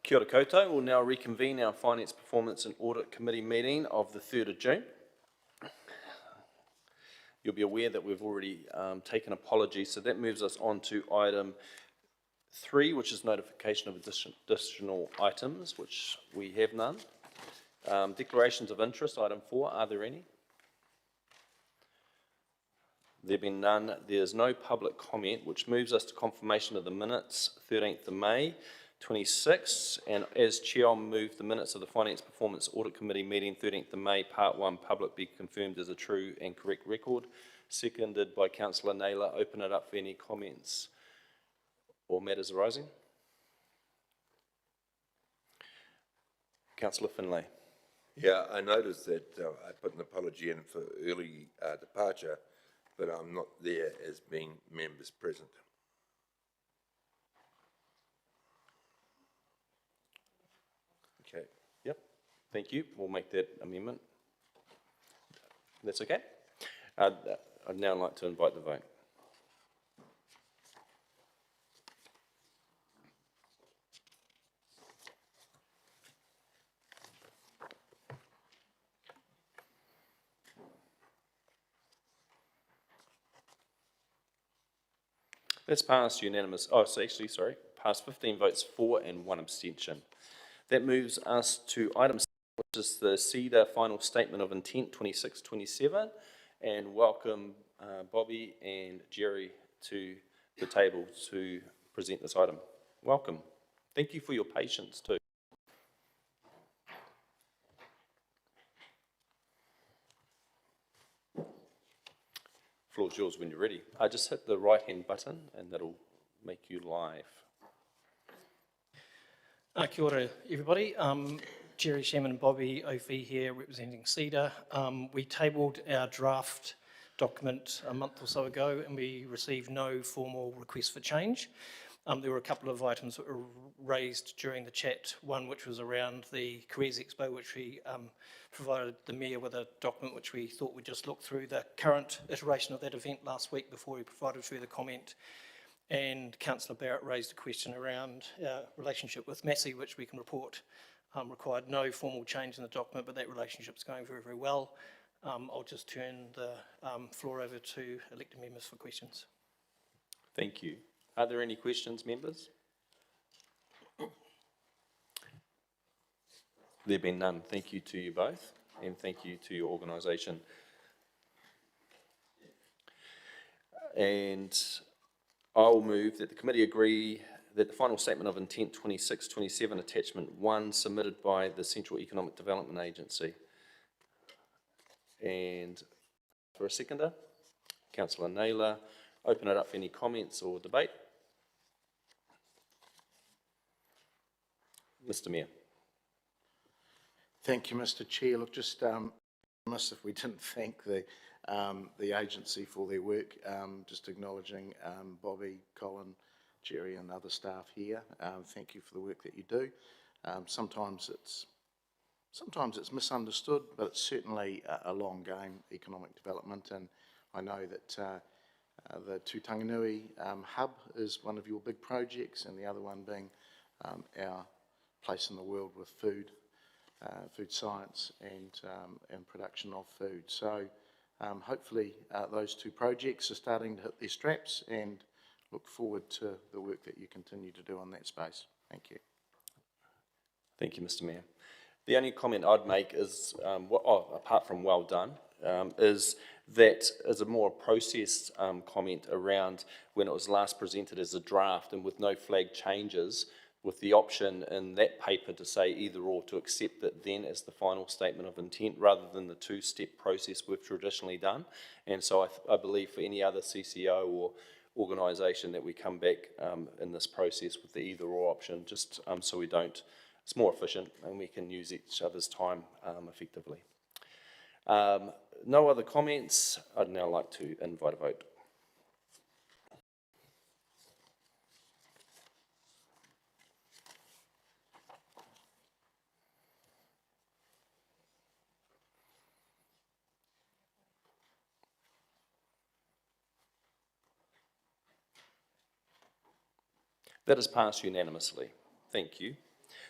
Kia ora koutou. We'll now reconvene our Finance, Performance and Audit Committee meeting of the 3rd of June. You'll be aware that we've already taken apologies, so that moves us on to item 3, which is notification of additional items, which we have none. Declarations of interest, item 4, are there any? There have been none. There's no public comment, which moves us to confirmation of the minutes, 13th of May, 26, and as Chair, I'll move the minutes of the Finance Performance Audit Committee meeting 13th of May, Part 1, public, be confirmed as a true and correct record. Seconded by Councillor Naylor. Open it up for any comments or matters arising. Councillor Finlay. Yeah, I noticed that I put an apology in for early departure, but I'm not there as being members present. Okay, yep, thank you. We'll make that amendment. That's okay. I'd now like to invite the vote. That's passed unanimous. Oh, so actually, sorry, passed 15 votes for and 1 abstention. That moves us to item 6, which is the CEDA Final Statement of Intent 26-27, and welcome Bobby and Jerry to the table to present this item. Welcome. Thank you for your patience too. Floor's yours when you're ready. Just hit the right-hand button and that'll make you live. Kia ora, everybody. Jerry, Shaman and Bobby OV here representing CEDA. We tabled our draft document a month or so ago and we received no formal request for change. There were a couple of items that were raised during the chat, one which was around the Careers Expo, which we provided the Mayor with a document which we thought we'd just look through the current iteration of that event last week before we provided further comment. And Councillor Barrett raised a question around our relationship with Massey, which we can report required no formal change in the document, but that relationship's going very, very well. I'll just turn the floor over to elected members for questions. Thank you. Are there any questions, members? There have been none. Thank you to you both, and thank you to your organisation. And I'll move that the committee agree that the final statement of intent 26-27 attachment 1 submitted by the Central Economic Development Agency. And for a seconder, Councillor Naylor. Open it up for any comments or debate. Mr. Mayor. Thank you, Mr. Chair. Look, just remiss if we didn't thank the agency for their work. Just acknowledging Bobby, Colin, Jerry, and other staff here. Thank you for the work that you do. Sometimes it's misunderstood, but it's certainly a long game, economic development, and I know that the Tutanganui hub is one of your big projects, and the other one being our place in the world with food science and production of food. So hopefully those two projects are starting to hit their straps, and look forward to the work that you continue to do on that space. Thank you. Thank you, Mr. Mayor. The only comment I'd make is, apart from well done, is that as a more processed comment around when it was last presented as a draft and with no flag changes, with the option in that paper to say either or, to accept it then as the final statement of intent rather than the two-step process we've traditionally done. And so I believe for any other CCO or organisation that we come back in this process with the either or option, just so we don't, it's more efficient and we can use each other's time effectively. No other comments. I'd now like to invite a vote. That is passed unanimously. Thank you.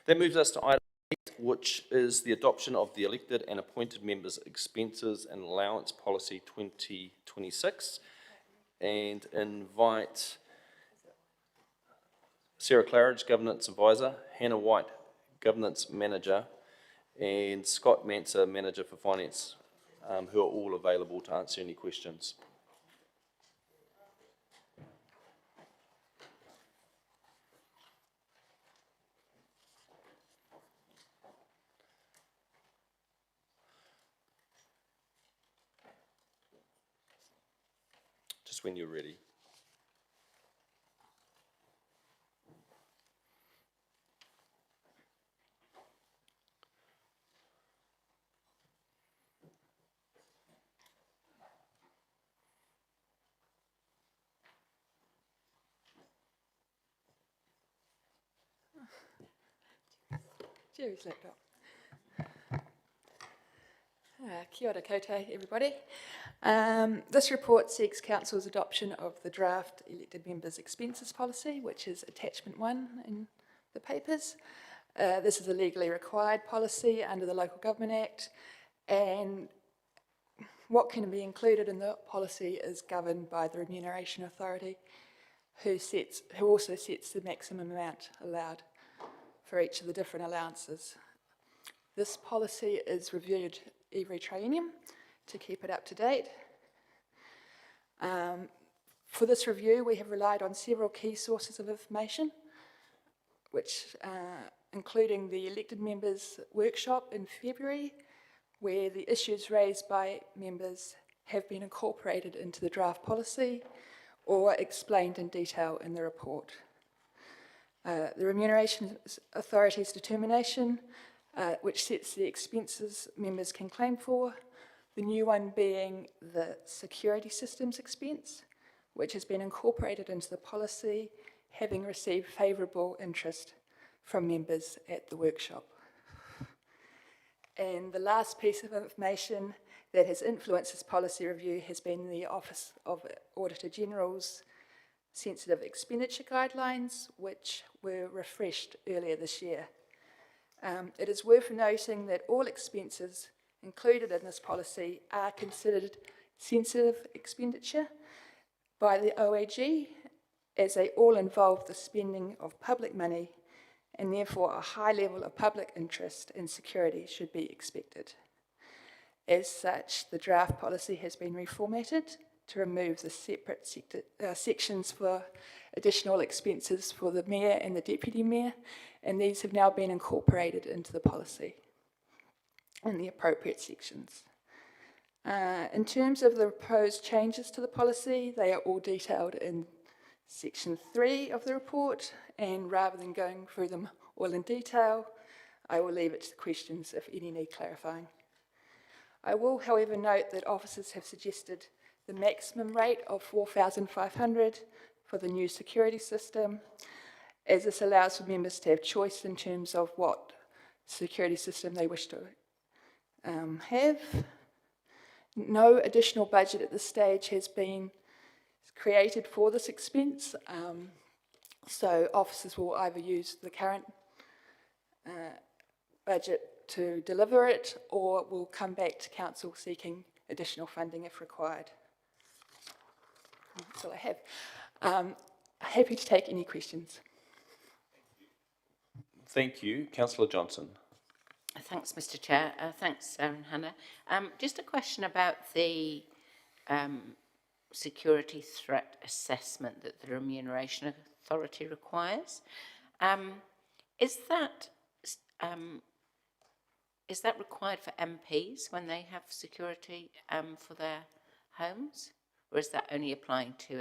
That moves us to item 8, which is the adoption of the elected and appointed members' expenses and allowance policy 2026, and invite Sarah Claridge, Governance Advisor, Hannah White, Governance Manager, and Scott Manser, Manager for Finance, who are all available to answer any questions. Just when you're ready. Jerry's laptop. Kia ora koutou, everybody. This report seeks Council's adoption of the draft elected members' expenses policy, which is attachment 1 in the papers. This is a legally required policy under the Local Government Act, and what can be included in the policy is governed by the Remuneration Authority, who also sets the maximum amount allowed for each of the different allowances. This policy is reviewed every triennium to keep it up to date. For this review, we have relied on several key sources of information, which including the elected members' workshop in February, where the issues raised by members have been incorporated into the draft policy or explained in detail in the report. The Remuneration Authority's determination, which sets the expenses members can claim for, the new one being the security systems expense, which has been incorporated into the policy, having received favourable interest from members at the workshop. And the last piece of information that has influenced this policy review has been the Office of Auditor General's sensitive expenditure guidelines, which were refreshed earlier this year. It is worth noting that all expenses included in this policy are considered sensitive expenditure by the OAG, as they all involve the spending of public money, and therefore a high level of public interest and security should be expected. As such, the draft policy has been reformatted to remove the separate sections for additional expenses for the Mayor and the Deputy Mayor, and these have now been incorporated into the policy in the appropriate sections. In terms of the proposed changes to the policy, they are all detailed in section 3 of the report, and rather than going through them all in detail, I will leave it to the questions if any need clarifying. I will, however, note that officers have suggested the maximum rate of 4,500 for the new security system, as this allows for members to have choice in terms of what security system they wish to have. No additional budget at this stage has been created for this expense, so officers will either use the current budget to deliver it, or will come back to council seeking additional funding if required. That's all I have. Happy to take any questions. Thank you. Councillor Johnson. Thanks, Mr. Chair. Thanks, Sarah and Hannah. Just a question about the security threat assessment that the Remuneration Authority requires. Is that required for MPs when they have security for their homes, or is that only applying to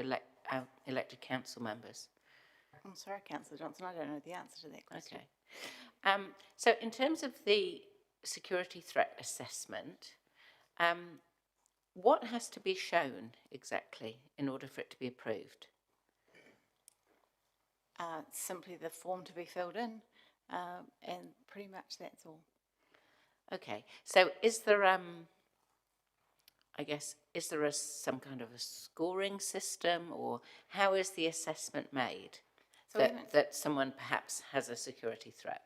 elected council members? I'm sorry, Councillor Johnson, I don't know the answer to that question. Okay. So in terms of the security threat assessment, what has to be shown exactly in order for it to be approved? Simply the form to be filled in, and pretty much that's all. Okay, so is there, some kind of a scoring system, or how is the assessment made So that someone perhaps has a security threat?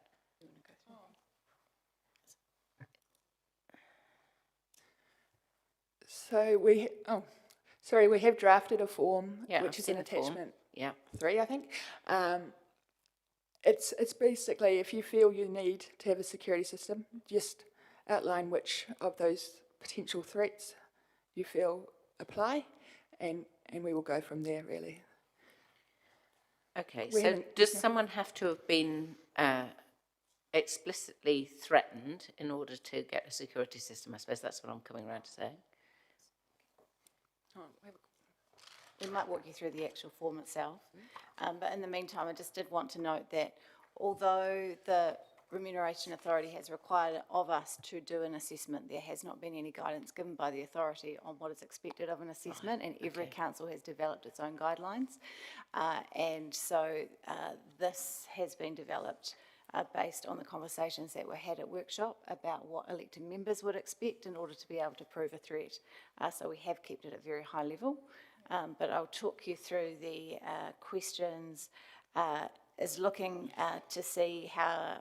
So we have drafted a form, Yeah, which I've is seen an the form. attachment Yeah, 3, I think. It's basically if you feel you need to have a security system, just outline which of those potential threats you feel apply, and we will go from there, really. okay, We so haven't- does someone have to have been explicitly threatened in order to get a security system? I suppose that's what I'm coming around to saying. We might walk you through the actual form itself. But in the meantime, I just did want to note that although the Remuneration Authority has required of us to do an assessment, there has not been any guidance given by the authority on what is expected of an assessment, and every council has developed its own guidelines. And so this has been developed based on the conversations that were had at workshop about what elected members would expect in order to be able to prove a threat. So we have kept it at very high level. But I'll talk you through the questions, is looking to see how,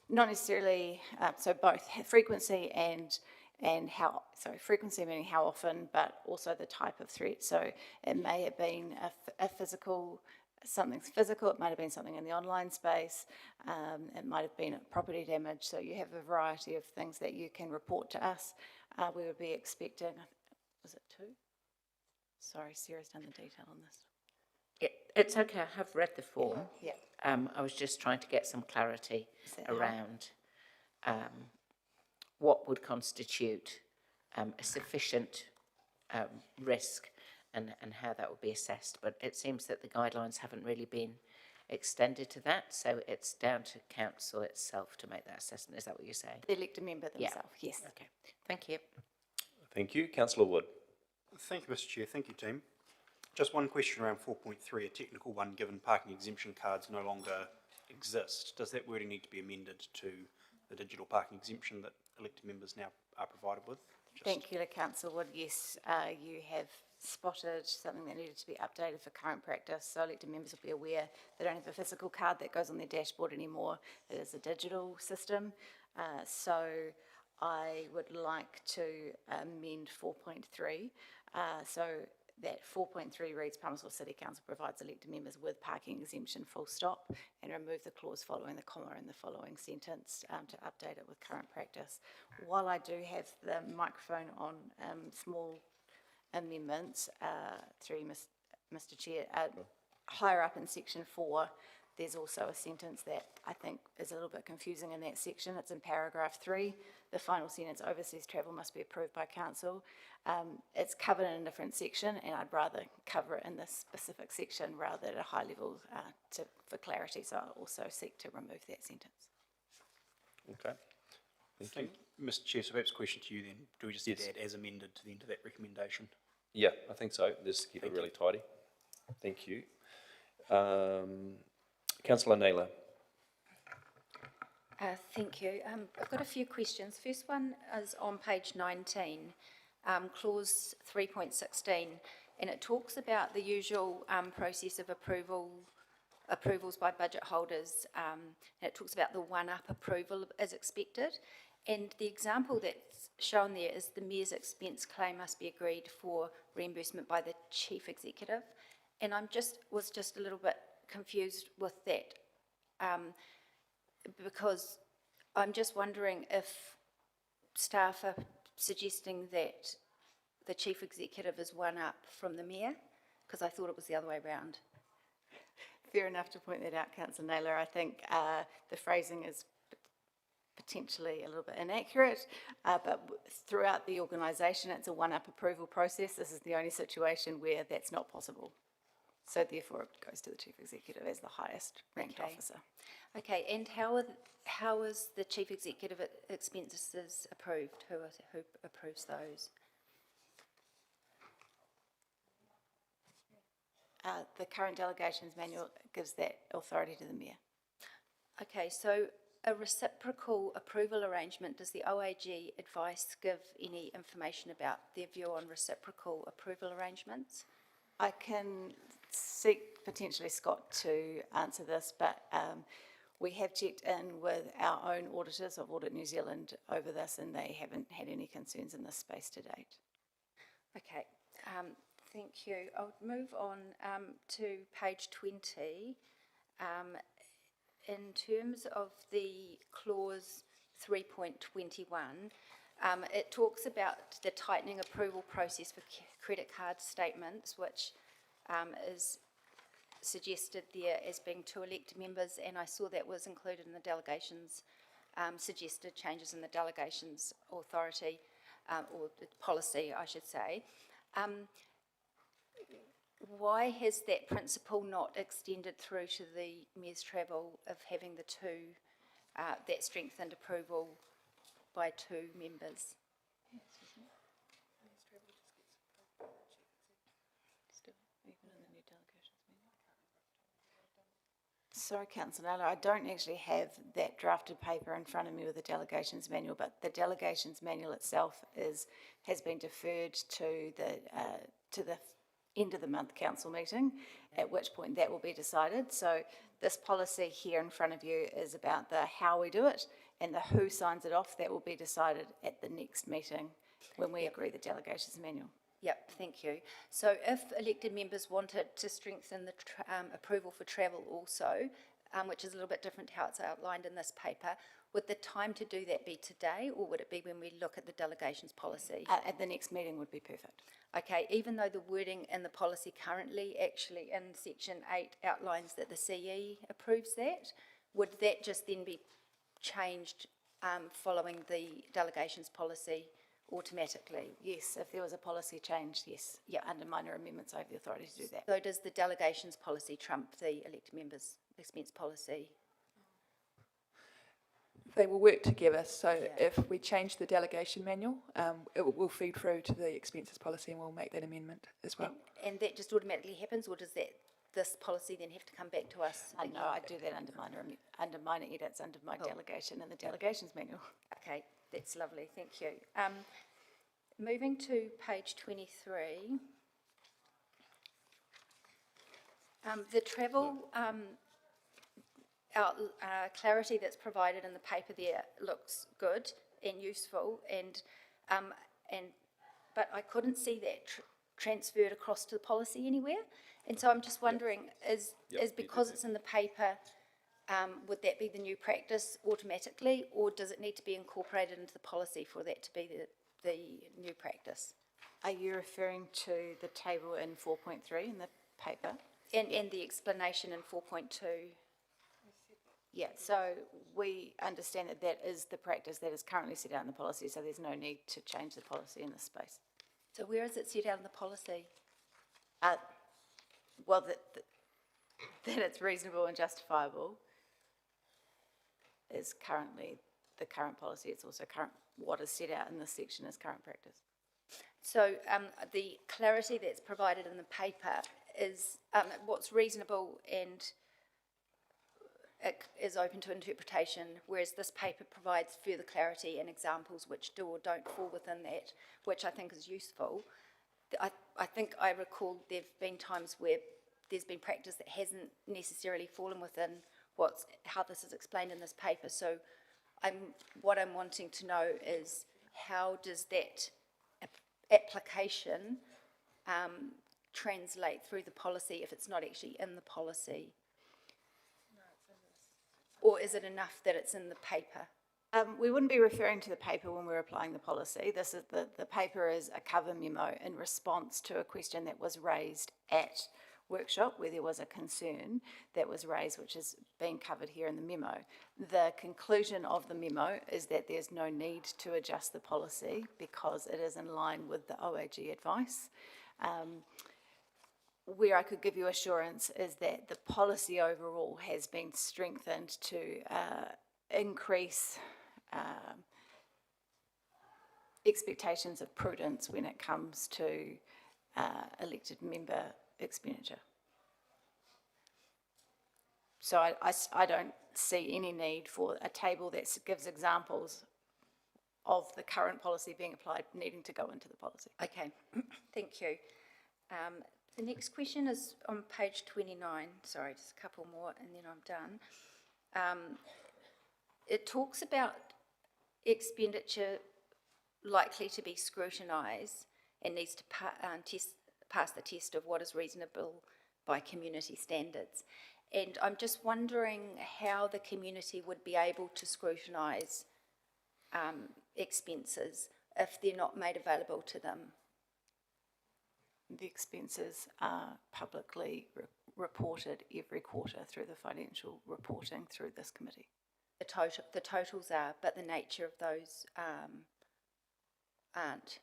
not necessarily, so both frequency and how, sorry, frequency meaning how often, but also the type of threat. So it may have been a physical, something physical, it might have been something in the online space, it might have been property damage. So you have a variety of things that you can report to us. We would be expecting, was it 2? Sorry, Sarah's done the detail on this. It's okay, I have read the form. Yeah. I was just trying to get some clarity that help? around what would constitute a sufficient risk and how that would be assessed. But it seems that the guidelines haven't really been extended to that, so it's down to council itself to make that assessment. Is that what you're saying? The elected member themselves, yes. Okay, thank you. Thank you. Councillor Wood. Thank you, Mr. Chair. Thank you, team. Just one question around 4.3, a technical one, given parking exemption cards no longer exist. Does that wording need to be amended to the digital parking exemption that elected members now are provided with? Thank you, Councillor Wood. Yes, you have spotted something that needed to be updated for current practice. So elected members will be aware they don't have a physical card that goes on their dashboard anymore. It is a digital system. So I would like to amend 4.3. So that 4.3 reads Palmerston City Council provides elected members with parking exemption full stop, and remove the clause following the comma in the following sentence to update it with current practice. While I do have the microphone on, small amendments through Mr. Chair, higher up in section 4, there's also a sentence that I think is a little bit confusing in that section. It's in paragraph 3. The final sentence, overseas travel must be approved by council. It's covered in a different section, and I'd rather cover it in this specific section rather than at a high level for clarity. So I'll also seek to remove that sentence. Okay. Thank you. Mr. Chair, so perhaps a question to you then. Do we just Yes. add as amended to the end of that recommendation? Yeah, I think so. Let's keep it really tidy. Thank you. Councillor Naylor. Thank you. I've got a few questions. First one is on page 19, clause 3.16, and it talks about the usual process of approvals by budget holders, and it talks about the one-up approval as expected. And the example that's shown there is the mayor's expense claim must be agreed for reimbursement by the chief executive. And was just a little bit confused with that, because I'm just wondering if staff are suggesting that the chief executive is one up from the mayor, because I thought it was the other way around. Fair enough to point that out, Councillor Naylor. I think the phrasing is potentially a little bit inaccurate, but throughout the organisation, it's a one-up approval process. This is the only situation where that's not possible. So therefore, it goes to the chief executive as the highest ranked officer. Okay, and how is the chief executive expenses approved? Who approves those? The current delegations manual gives that authority to the mayor. Okay, so a reciprocal approval arrangement, does the OAG advice give any information about their view on reciprocal approval arrangements? I can seek potentially Scott to answer this, but we have checked in with our own auditors of Audit New Zealand over this, and they haven't had any concerns in this space to date. Okay, thank you. I'll move on to page 20. In terms of the clause 3.21, it talks about the tightening approval process for credit card statements, which is suggested there as being 2 elected members, and I saw that was included in the delegations, suggested changes in the delegations authority, or the policy, I should say. Why has that principle not extended through to the Mayor's Travel of having the 2, that strengthened approval by 2 members? Sorry, Councillor Naylor, I don't actually have that drafted paper in front of me with the delegations manual, but the delegations manual itself has been deferred to the end of the month council meeting, at which point that will be decided. So this policy here in front of you is about the how we do it, and the who signs it off. That will be decided at the next meeting when we agree the delegations manual. Yep, thank you. So if elected members wanted to strengthen the approval for travel also, which is a little bit different to how it's outlined in this paper, would the time to do that be today, or would it be when we look at the delegations policy? At the next meeting would be perfect. Okay, even though the wording in the policy currently actually in section 8 outlines that the CE approves that, would that just then be changed following the delegations policy automatically? Yes, if there was a policy change, yes. Yeah, under minor amendments, I have the authority to do that. So does the delegations policy trump the elected members' expense policy? They will work together, so if we change the delegation manual, it will feed through to the expenses policy and we'll make that amendment as well. And that just automatically happens, or does this policy then have to come back to us? No, I do that under minor edits, under my delegation and the delegations manual. Okay, that's lovely, thank you. Moving to page 23. The travel clarity that's provided in the paper there looks good and useful, but I couldn't see that transferred across to the policy anywhere. And so I'm just wondering, is because it's in the paper, would that be the new practice automatically, or does it need to be incorporated into the policy for that to be the new practice? Are you referring to the table in 4.3 in the paper? And the explanation in 4.2. Yeah, so we understand that that is the practice that is currently set out in the policy, so there's no need to change the policy in this space. So where is it set out in the policy? Well, that it's reasonable and justifiable is currently the current policy. It's also what is set out in this section is current practice. So the clarity that's provided in the paper is what's reasonable and it is open to interpretation, whereas this paper provides further clarity and examples which do or don't fall within that, which I think is useful. I think I recall there have been times where there's been practice that hasn't necessarily fallen within how this is explained in this paper. So what I'm wanting to know is, how does that application translate through the policy if it's not actually in the policy? Or is it enough that it's in the paper? We wouldn't be referring to the paper when we're applying the policy. This is the paper is a cover memo in response to a question that was raised at workshop where there was a concern that was raised, which is being covered here in the memo. The conclusion of the memo is that there's no need to adjust the policy because it is in line with the OAG advice. Where I could give you assurance is that the policy overall has been strengthened to increase expectations of prudence when it comes to elected member expenditure. So I don't see any need for a table that gives examples of the current policy being applied needing to go into the policy. Okay, thank you. The next question is on page 29. Sorry, just a couple more and then I'm done. It talks about expenditure likely to be scrutinised, and needs to pass the test of what is reasonable by community standards. And I'm just wondering how the community would be able to scrutinise expenses if they're not made available to them. The expenses are publicly reported every quarter through the financial reporting through this committee. The totals are, but the nature of those aren't.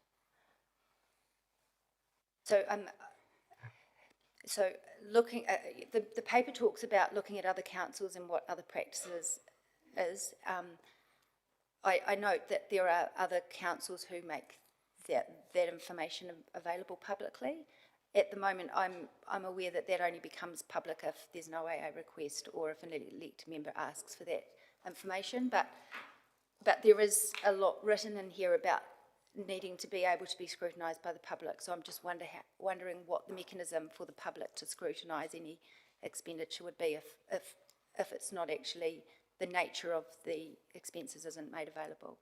So looking at, the paper talks about looking at other councils and what other practices is. I note that there are other councils who make that information available publicly. At the moment, I'm aware that that only becomes public if there's no AA request or if an elected member asks for that information. But there is a lot written in here about needing to be able to be scrutinised by the public. So I'm just wondering what the mechanism for the public to scrutinise any expenditure would be if it's not actually the nature of the expenses isn't made available.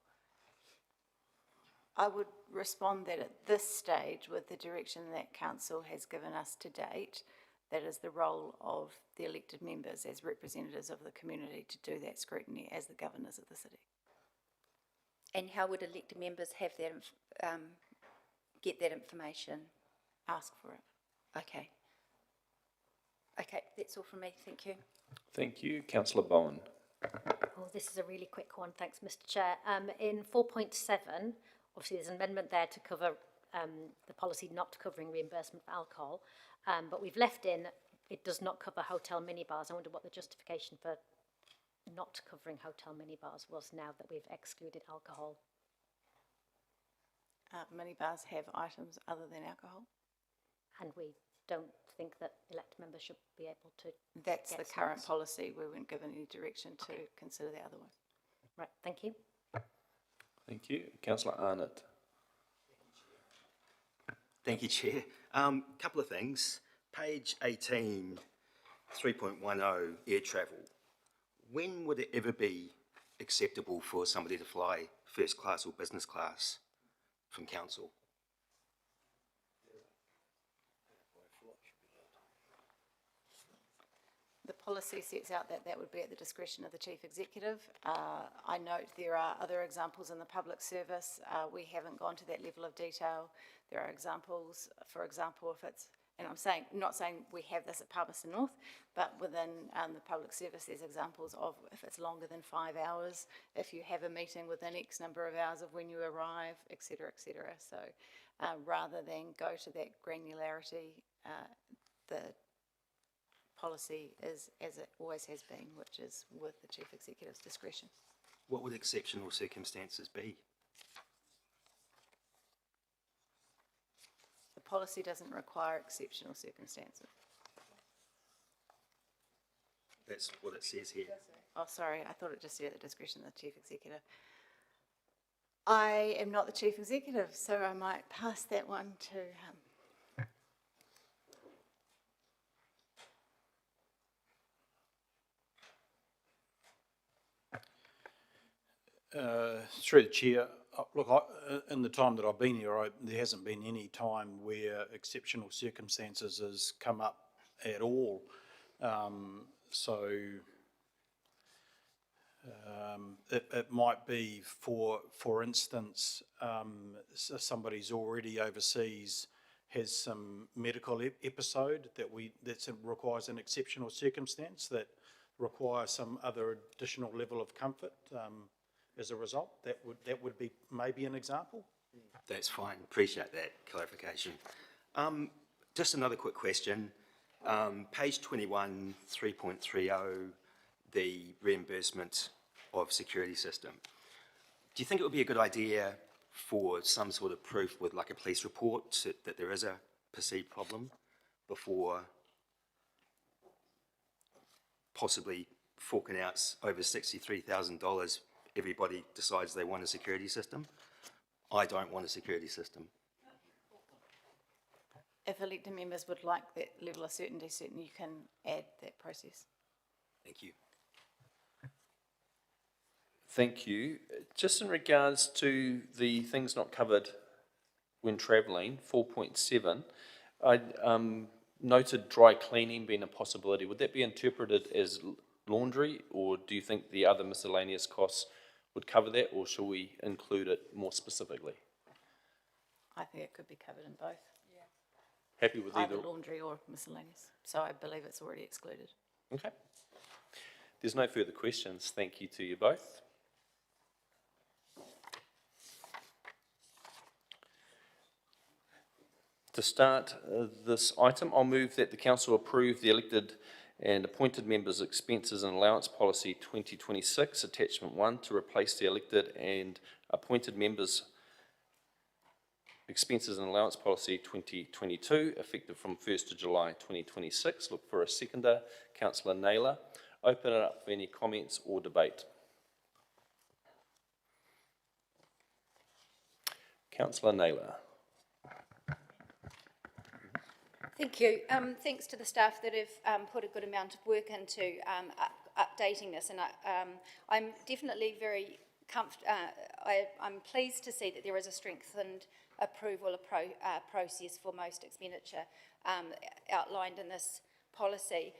I would respond that at this stage, with the direction that council has given us to date, that is the role of the elected members as representatives of the community to do that scrutiny as the governors of the city. And how would elected members have that, get that information? Ask for it. Okay. Okay, that's all from me. Thank you. Thank you. Councillor Bowen. Oh, this is a really quick one. Thanks, Mr. Chair. In 4.7, obviously there's an amendment there to cover the policy not covering reimbursement for alcohol, but we've left in it does not cover hotel minibars. I wonder what the justification for not covering hotel minibars was now that we've excluded alcohol. Minibars have items other than alcohol. And we don't think that elected members should be able to. That's the get current snacks. policy. We weren't given any direction to Okay. consider the other one. Right, thank you. Thank you. Councillor Arnott. Thank you, Chair. Couple of things. Page 18, 3.10, air travel. When would it ever be acceptable for somebody to fly first class or business class from council? The policy sets out that that would be at the discretion of the Chief Executive. I note there are other examples in the public service. We haven't gone to that level of detail. There are examples, for example, if it's, and I'm not saying we have this at Palmerston North, but within the public service there's examples of if it's longer than 5 hours, if you have a meeting within X number of hours of when you arrive, et cetera, et cetera. So rather than go to that granularity, the policy is as it always has been, which is with the Chief Executive's discretion. What would exceptional circumstances be? The policy doesn't require exceptional circumstances. That's what it says here. Oh, sorry, I thought it just said at the discretion of the Chief Executive. I am not the Chief Executive, so I might pass that one to him. Through the chair, look, in the time that I've been here, there hasn't been any time where exceptional circumstances has come up at all. It might be for instance, somebody's already overseas, has some medical episode that requires an exceptional circumstance that requires some other additional level of comfort. As a result, that would be maybe an example. That's fine. Appreciate that clarification. Just another quick question. Page 21, 3.30, the reimbursement of security system. Do you think it would be a good idea for some sort of proof with like a police report that there is a perceived problem before possibly forking out over $63,000? Everybody decides they want a security system. I don't want a security system. If elected members would like that level of certainty, certainly you can add that process. Thank you. Thank you. Just in regards to the things not covered when travelling, 4.7, I noted dry cleaning being a possibility. Would that be interpreted as laundry, or do you think the other miscellaneous costs would cover that, or shall we include it more specifically? I think it could be covered in both, Happy with either? either laundry or miscellaneous. So I believe it's already excluded. Okay. There's no further questions. Thank you to you both. To start this item, I'll move that the council approve the elected and appointed members' expenses and allowance policy 2026, attachment 1, to replace the elected and appointed members' expenses and allowance policy 2022, effective from 1st of July 2026. Look for a seconder. Councillor Naylor. Open it up for any comments or debate. Councillor Naylor. Thank you. Thanks to the staff that have put a good amount of work into updating this, and I'm definitely very I'm pleased to see that there is a strengthened approval process for most expenditure outlined in this policy.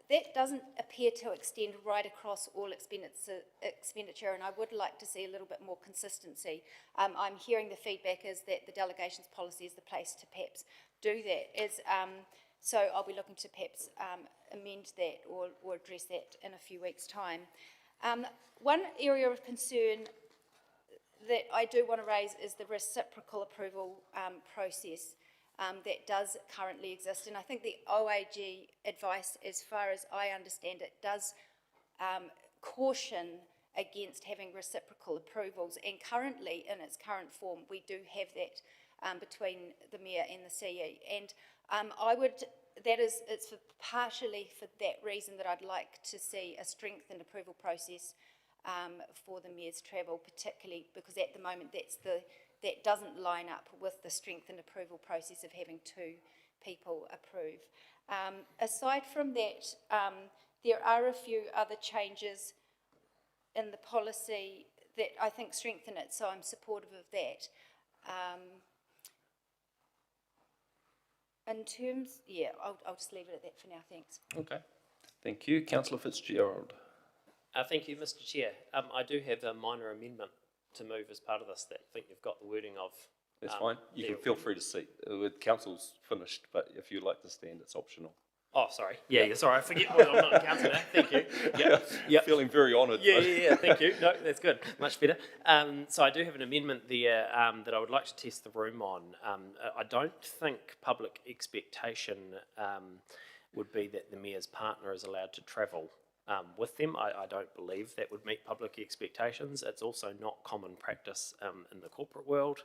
That doesn't appear to extend right across all expenditure, and I would like to see a little bit more consistency. I'm hearing the feedback is that the delegations policy is the place to perhaps do that. So I'll be looking to perhaps amend that or address that in a few weeks' time. One area of concern that I do want to raise is the reciprocal approval process that does currently exist. And I think the OAG advice, as far as I understand it, does caution against having reciprocal approvals. And currently, in its current form, we do have that between the Mayor and the CE. And it's partially for that reason that I'd like to see a strengthened approval process for the Mayor's travel, particularly because at the moment that doesn't line up with the strengthened approval process of having two people approve. Aside from that, there are a few other changes in the policy that I think strengthen it, so I'm supportive of that. In terms, I'll just leave it at that for now, thanks. Okay. Thank you. Councillor Fitzgerald. Thank you, Mr. Chair. I do have a minor amendment to move as part of this that I think you've got the wording of. That's fine. You can feel free to sit. Council's finished, but if you'd like to stand, it's optional. Oh, sorry. Yeah, sorry. I forget. Well, I'm not in council now. Thank you. Yeah. Feeling very honoured. Yeah. Thank you. No, that's good. Much better. So I do have an amendment there that I would like to test the room on. I don't think public expectation would be that the Mayor's partner is allowed to travel with them. I don't believe that would meet public expectations. It's also not common practice in the corporate world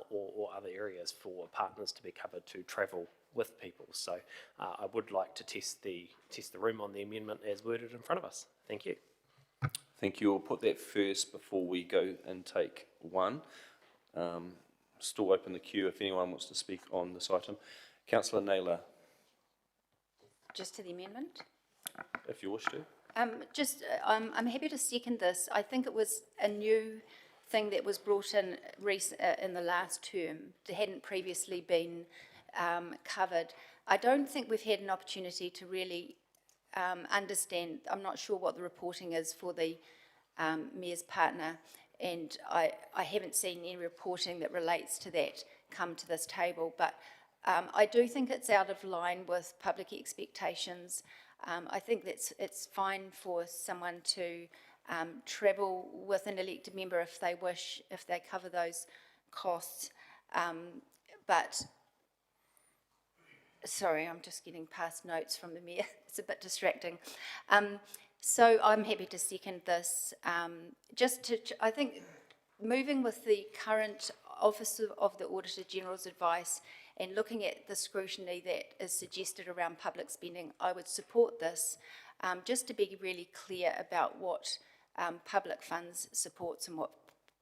or other areas for partners to be covered to travel with people. So I would like to test the room on the amendment as worded in front of us. Thank you. Thank you. We'll put that first before we go and take one. Still open the queue if anyone wants to speak on this item. Councillor Naylor. Just to the amendment? If you wish to. I'm happy to second this. I think it was a new thing that was brought in the last term that hadn't previously been covered. I don't think we've had an opportunity to really understand. I'm not sure what the reporting is for the Mayor's partner, and I haven't seen any reporting that relates to that come to this table, but I do think it's out of line with public expectations. I think it's fine for someone to travel with an elected member if they wish, if they cover those costs. But, sorry, I'm just getting past notes from the Mayor. It's a bit distracting. So I'm happy to second this. I think moving with the current Office of the Auditor General's advice and looking at the scrutiny that is suggested around public spending, I would support this, just to be really clear about what public funds supports and what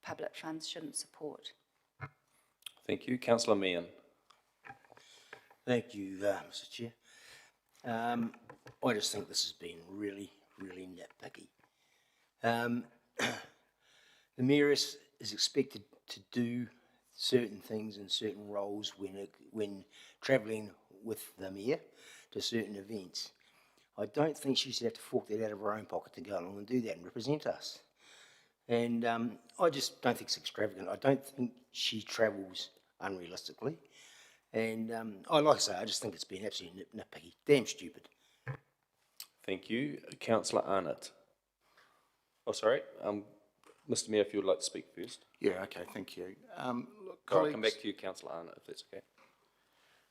public funds shouldn't support. Thank you. Councillor Meehan. Thank you, Mr. Chair. I just think this has been really, really nitpicky. The Mayor is expected to do certain things and certain roles when travelling with the mayor to certain events. I don't think she should have to fork that out of her own pocket to go along and do that and represent us. And I just don't think it's extravagant. I don't think she travels unrealistically. And like I say, I just think it's been absolutely nitpicky. Damn stupid. Thank you. Councillor Arnott. Oh, sorry. Mr Mayor, if you would like to speak first. Yeah, okay, thank you. Look, I'll colleagues, come back to you, Councillor Arnott, if that's okay.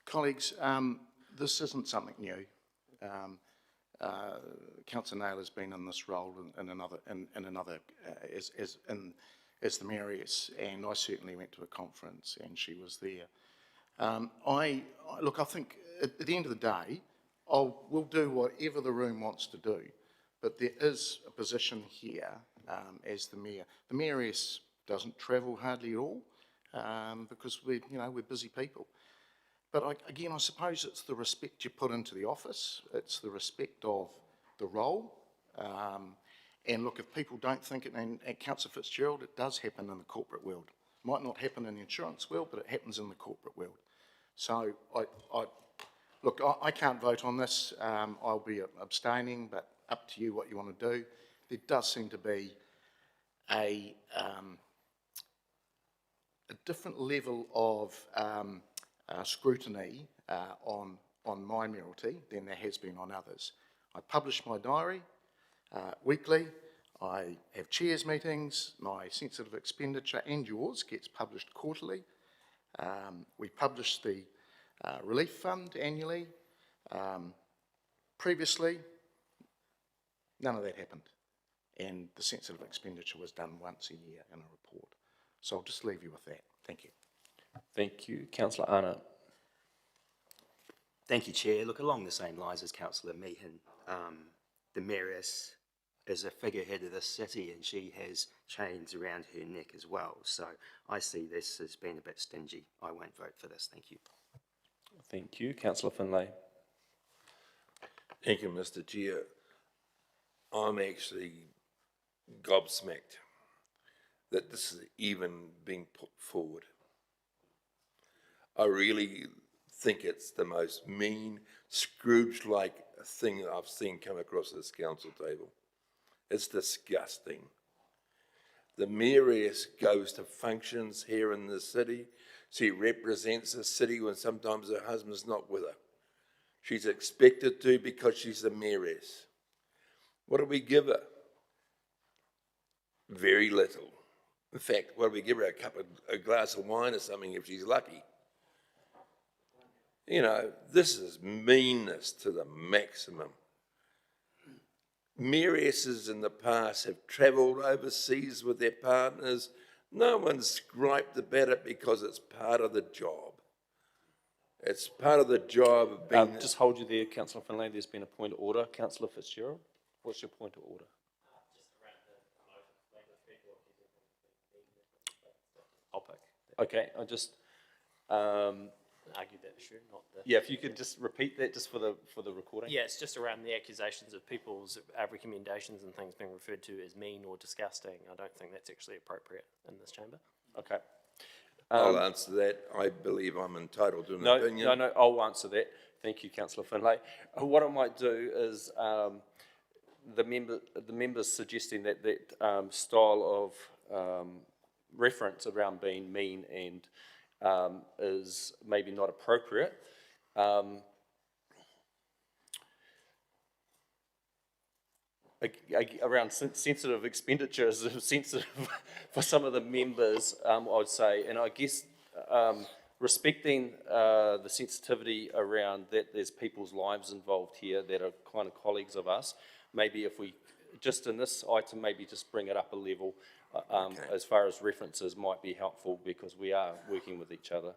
colleagues, this isn't something new. Councillor Naylor has been in this role in another as the mayoress, and I certainly went to a conference and she was there. I think at the end of the day, we'll do whatever the room wants to do, but there is a position here as the mayor. The mayoress doesn't travel hardly at all because we're busy people. But I suppose it's the respect you put into the office. It's the respect of the role. And look, if people don't think it, and at Councillor Fitzgerald, it does happen in the corporate world. It might not happen in the insurance world, but it happens in the corporate world. So I can't vote on this. I'll be abstaining, but up to you what you want to do. There does seem to be a different level of scrutiny on my mayoralty than there has been on others. I publish my diary weekly. I have chairs meetings. My sensitive expenditure and yours gets published quarterly. We publish the relief fund annually. Previously, none of that happened. And the sensitive expenditure was done once a year in a report. So I'll just leave you with that. Thank you. Thank you. Councillor Arnott. Thank you, Chair. Look, along the same lines as Councillor Meehan, the mayoress is a figurehead of this city and she has chains around her neck as well. So I see this as being a bit stingy. I won't vote for this. Thank you. Thank you. Councillor Finlay. Thank you, Mr. Chair. I'm actually gobsmacked that this is even being put forward. I really think it's the most mean, Scrooge-like thing I've seen come across this council table. It's disgusting. The mayoress goes to functions here in the city. She represents the city when sometimes her husband's not with her. She's expected to because she's the mayoress. What do we give her? Very little. In fact, what do we give her? A glass of wine or something if she's lucky. You know, this is meanness to the maximum. Mayoresses in the past have travelled overseas with their partners. No one's griped about it because it's part of the job. It's part of the job of being... Just hold you there, Councillor Finlay. There's been a point of order. Councillor Fitzgerald, what's your point of order? I'll pick. Okay, I just... Argue that issue, not the... Yeah, if you could just repeat that just for the recording. Yeah, it's just around the accusations of people's recommendations and things being referred to as mean or disgusting. I don't think that's actually appropriate in this chamber. Okay. I'll answer that. I believe I'm entitled to an opinion. No, I'll answer that. Thank you, Councillor Finlay. What I might do is the members suggesting that style of reference around being mean and is maybe not appropriate. Around sensitive expenditures, sensitive for some of the members, I would say, and I guess respecting the sensitivity around that there's people's lives involved here that are kind of colleagues of us, maybe if we, just in this item, maybe just bring it up a level as far as references might be helpful because we are working with each other.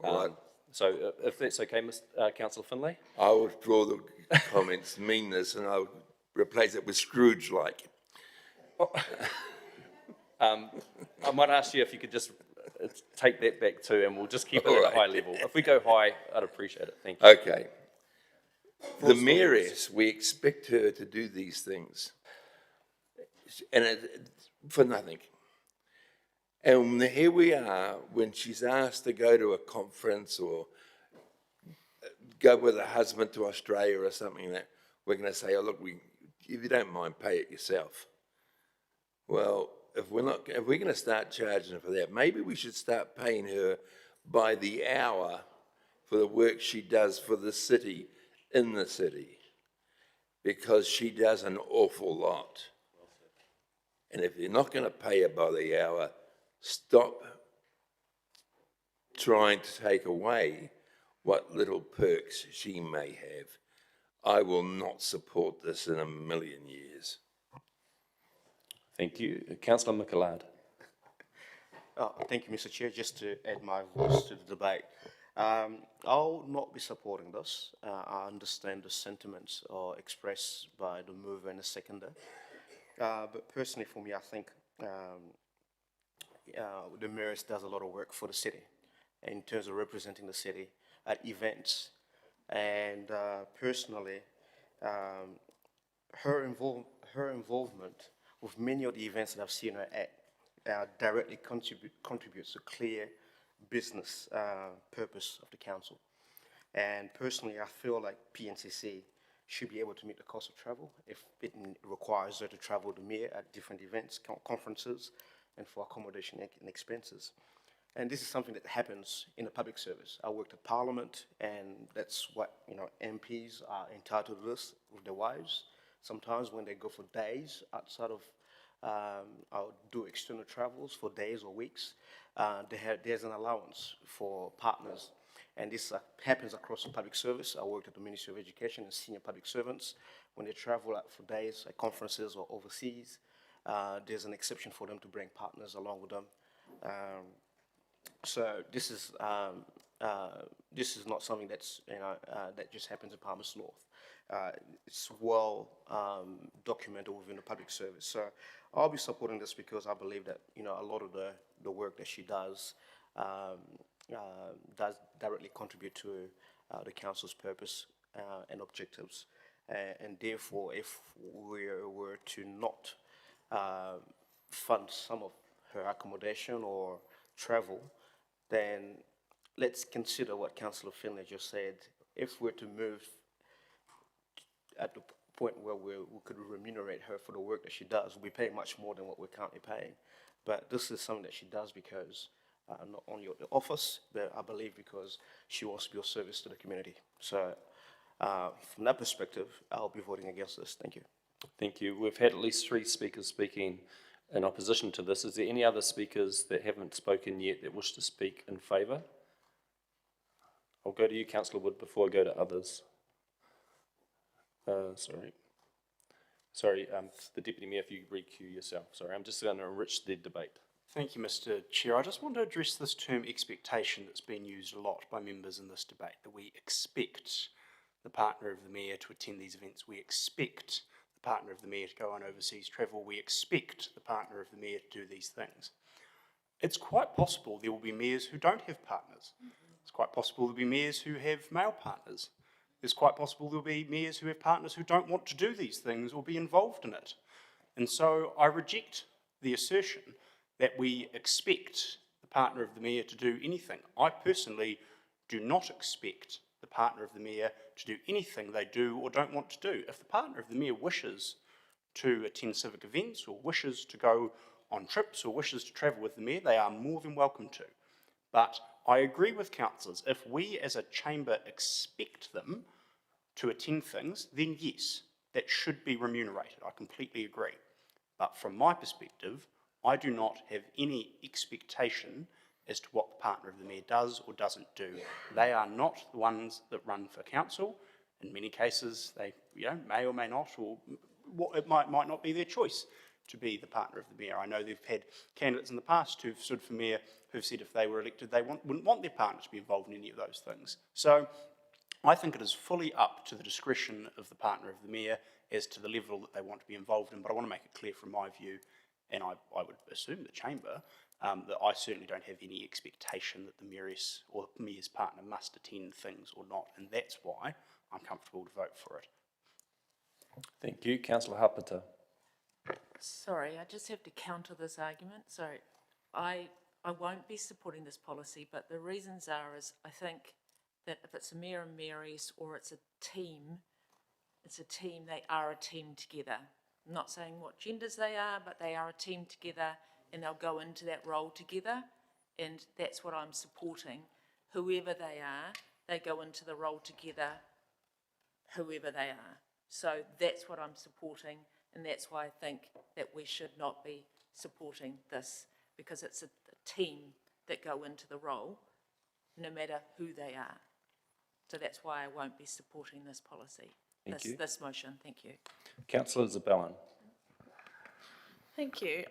All right. So if that's okay, Councillor Finlay? I will withdraw the comments meanness and I would replace it with Scrooge-like. I might ask you if you could just take that back too and we'll just keep it at a high level. If we go high, I'd appreciate it. Thank you. Okay. The mayoress, we expect her to do these things and for nothing. And here we are, when she's asked to go to a conference or go with her husband to Australia or something, that we're going to say, oh, look, if you don't mind, pay it yourself. Well, if we're going to start charging her for that, maybe we should start paying her by the hour for the work she does for the city, in the city, because she does an awful lot. And if you're not going to pay her by the hour, stop trying to take away what little perks she may have. I will not support this in a million years. Thank you. Councillor McLeod. Thank you, Mr. Chair. Just to add my voice to the debate, I'll not be supporting this. I understand the sentiments expressed by the mover and the seconder, but personally for me, I think the mayor does a lot of work for the city in terms of representing the city at events, and personally, her involvement with many of the events that I've seen her at directly contributes to clear business purpose of the council. And personally, I feel like PNCC should be able to meet the cost of travel if it requires her to travel to mayor at different events, conferences, and for accommodation and expenses. And this is something that happens in the public service. I worked at Parliament, and that's what MPs are entitled to this with their wives. Sometimes when they go for days outside of, I'll do external travels for days or weeks, there's an allowance for partners. And this happens across the public service. I worked at the Ministry of Education and senior public servants. When they travel out for days at conferences or overseas, there's an exception for them to bring partners along with them. So this is not something that's that just happens in Palmerston North. It's well documented within the public service. So I'll be supporting this because I believe that a lot of the work that she does directly contribute to the council's purpose and objectives. And therefore, if we were to not fund some of her accommodation or travel, then let's consider what Councillor Finlay just said. If we're to move at the point where we could remunerate her for the work that she does, we'll be paying much more than what we're currently paying. But this is something that she does because not only of the office, but I believe because she wants to be of service to the community. So from that perspective, I'll be voting against this. Thank you. Thank you. We've had at least 3 speakers speaking in opposition to this. Is there any other speakers that haven't spoken yet that wish to speak in favour? I'll go to you, Councillor Wood, before I go to others. Sorry, the Deputy Mayor, if you recue yourself. Sorry, I'm just going to enrich the debate. Thank you, Mr. Chair. I just want to address this term expectation that's been used a lot by members in this debate, that we expect the partner of the mayor to attend these events. We expect the partner of the mayor to go on overseas travel. We expect the partner of the mayor to do these things. It's quite possible there will be mayors who don't have partners. It's quite possible there'll be mayors who have male partners. It's quite possible there'll be mayors who have partners who don't want to do these things or be involved in it. And so I reject the assertion that we expect the partner of the mayor to do anything. I personally do not expect the partner of the mayor to do anything they do or don't want to do. If the partner of the mayor wishes to attend civic events or wishes to go on trips or wishes to travel with the mayor, they are more than welcome to. But I agree with councillors, if we as a chamber expect them to attend things, then yes, that should be remunerated. I completely agree. But from my perspective, I do not have any expectation as to what the partner of the mayor does or doesn't do. They are not the ones that run for council. In many cases, they may or may not, or it might not be their choice to be the partner of the mayor. I know they've had candidates in the past who've stood for mayor who've said if they were elected, they wouldn't want their partner to be involved in any of those things. So I think it is fully up to the discretion of the partner of the mayor as to the level that they want to be involved in. But I want to make it clear from my view, and I would assume the chamber, that I certainly don't have any expectation that the mayoress or the mayor's partner must attend things or not, and that's why I'm comfortable to vote for it. Thank you. Councillor Hapata. Sorry, I just have to counter this argument. Sorry, I won't be supporting this policy, but the reasons are is I think that if it's a mayor and mayoress or it's a team, they are a team together. I'm not saying what genders they are, but they are a team together and they'll go into that role together, and that's what I'm supporting. Whoever they are, they go into the role together, whoever they are. So that's what I'm supporting, and that's why I think that we should not be supporting this, because it's a team that go into the role, no matter who they are. So that's why I won't be supporting this policy, this motion. Thank you. Councillor Zabellin. Thank you.